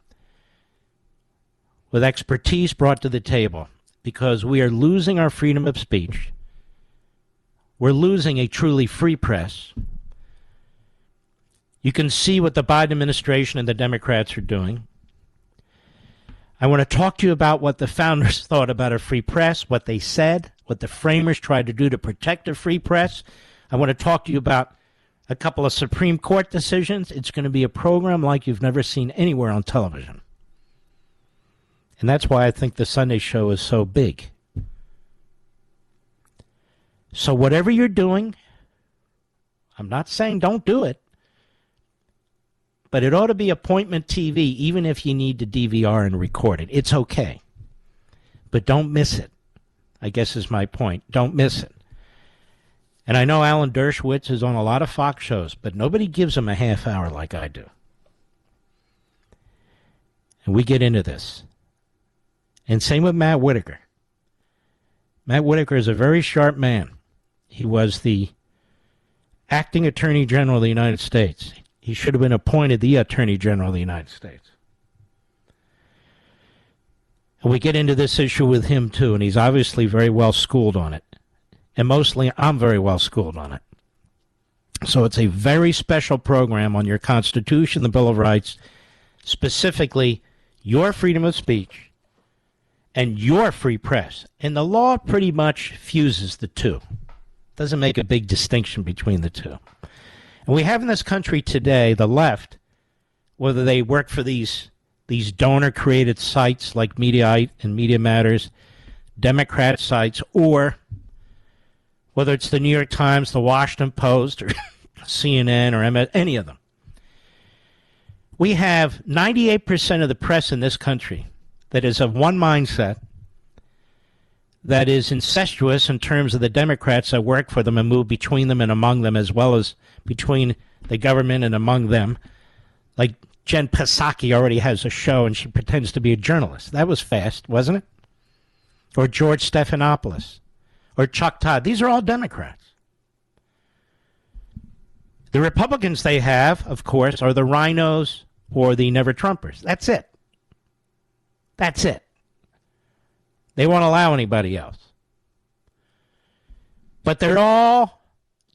[SPEAKER 2] with expertise brought to the table, because we are losing our freedom of speech. We're losing a truly free press. You can see what the Biden administration and the Democrats are doing. I want to talk to you about what the founders thought about a free press, what they said, what the framers tried to do to protect a free press. I want to talk to you about a couple of Supreme Court decisions. It's going to be a program like you've never seen anywhere on television. And that's why I think the Sunday show is so big. So whatever you're doing, I'm not saying don't do it, but it ought to be appointment TV, even if you need to DVR and record it. It's okay. But don't miss it, I guess is my point. Don't miss it. And I know Alan Dershowitz is on a lot of Fox shows, but nobody gives him a half hour like I do. And we get into this. And same with Matt Whitaker. Matt Whitaker is a very sharp man. He was the acting Attorney General of the United States. He should have been appointed the Attorney General of the United States. And we get into this issue with him, too, and he's obviously very well schooled on it. And mostly, I'm very well schooled on it. So it's a very special program on your Constitution, the Bill of Rights, specifically your freedom of speech and your free press. And the law pretty much fuses the two. Doesn't make a big distinction between the two. And we have in this country today, the left, whether they work for these donor-created sites like Mediaite and Media Matters, Democrat sites, or whether it's the New York Times, the Washington Post, or CNN, or MS, any of them. We have 98% of the press in this country that is of one mindset, that is incestuous in terms of the Democrats that work for them and move between them and among them, as well as between the government and among them. Like Jen Psaki already has a show and she pretends to be a journalist. That was fast, wasn't it? Or George Stephanopoulos. Or Chuck Todd. These are all Democrats. The Republicans they have, of course, are the RINOs or the Never Trumpers. That's it. That's it. They won't allow anybody else. But they're all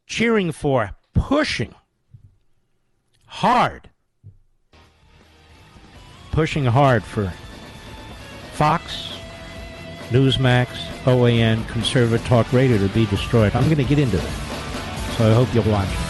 [SPEAKER 2] cheering for, pushing hard for Fox, Newsmax, OAN, Conservative Talk Radio to be destroyed. I'm going to get into that. So I hope you'll watch it.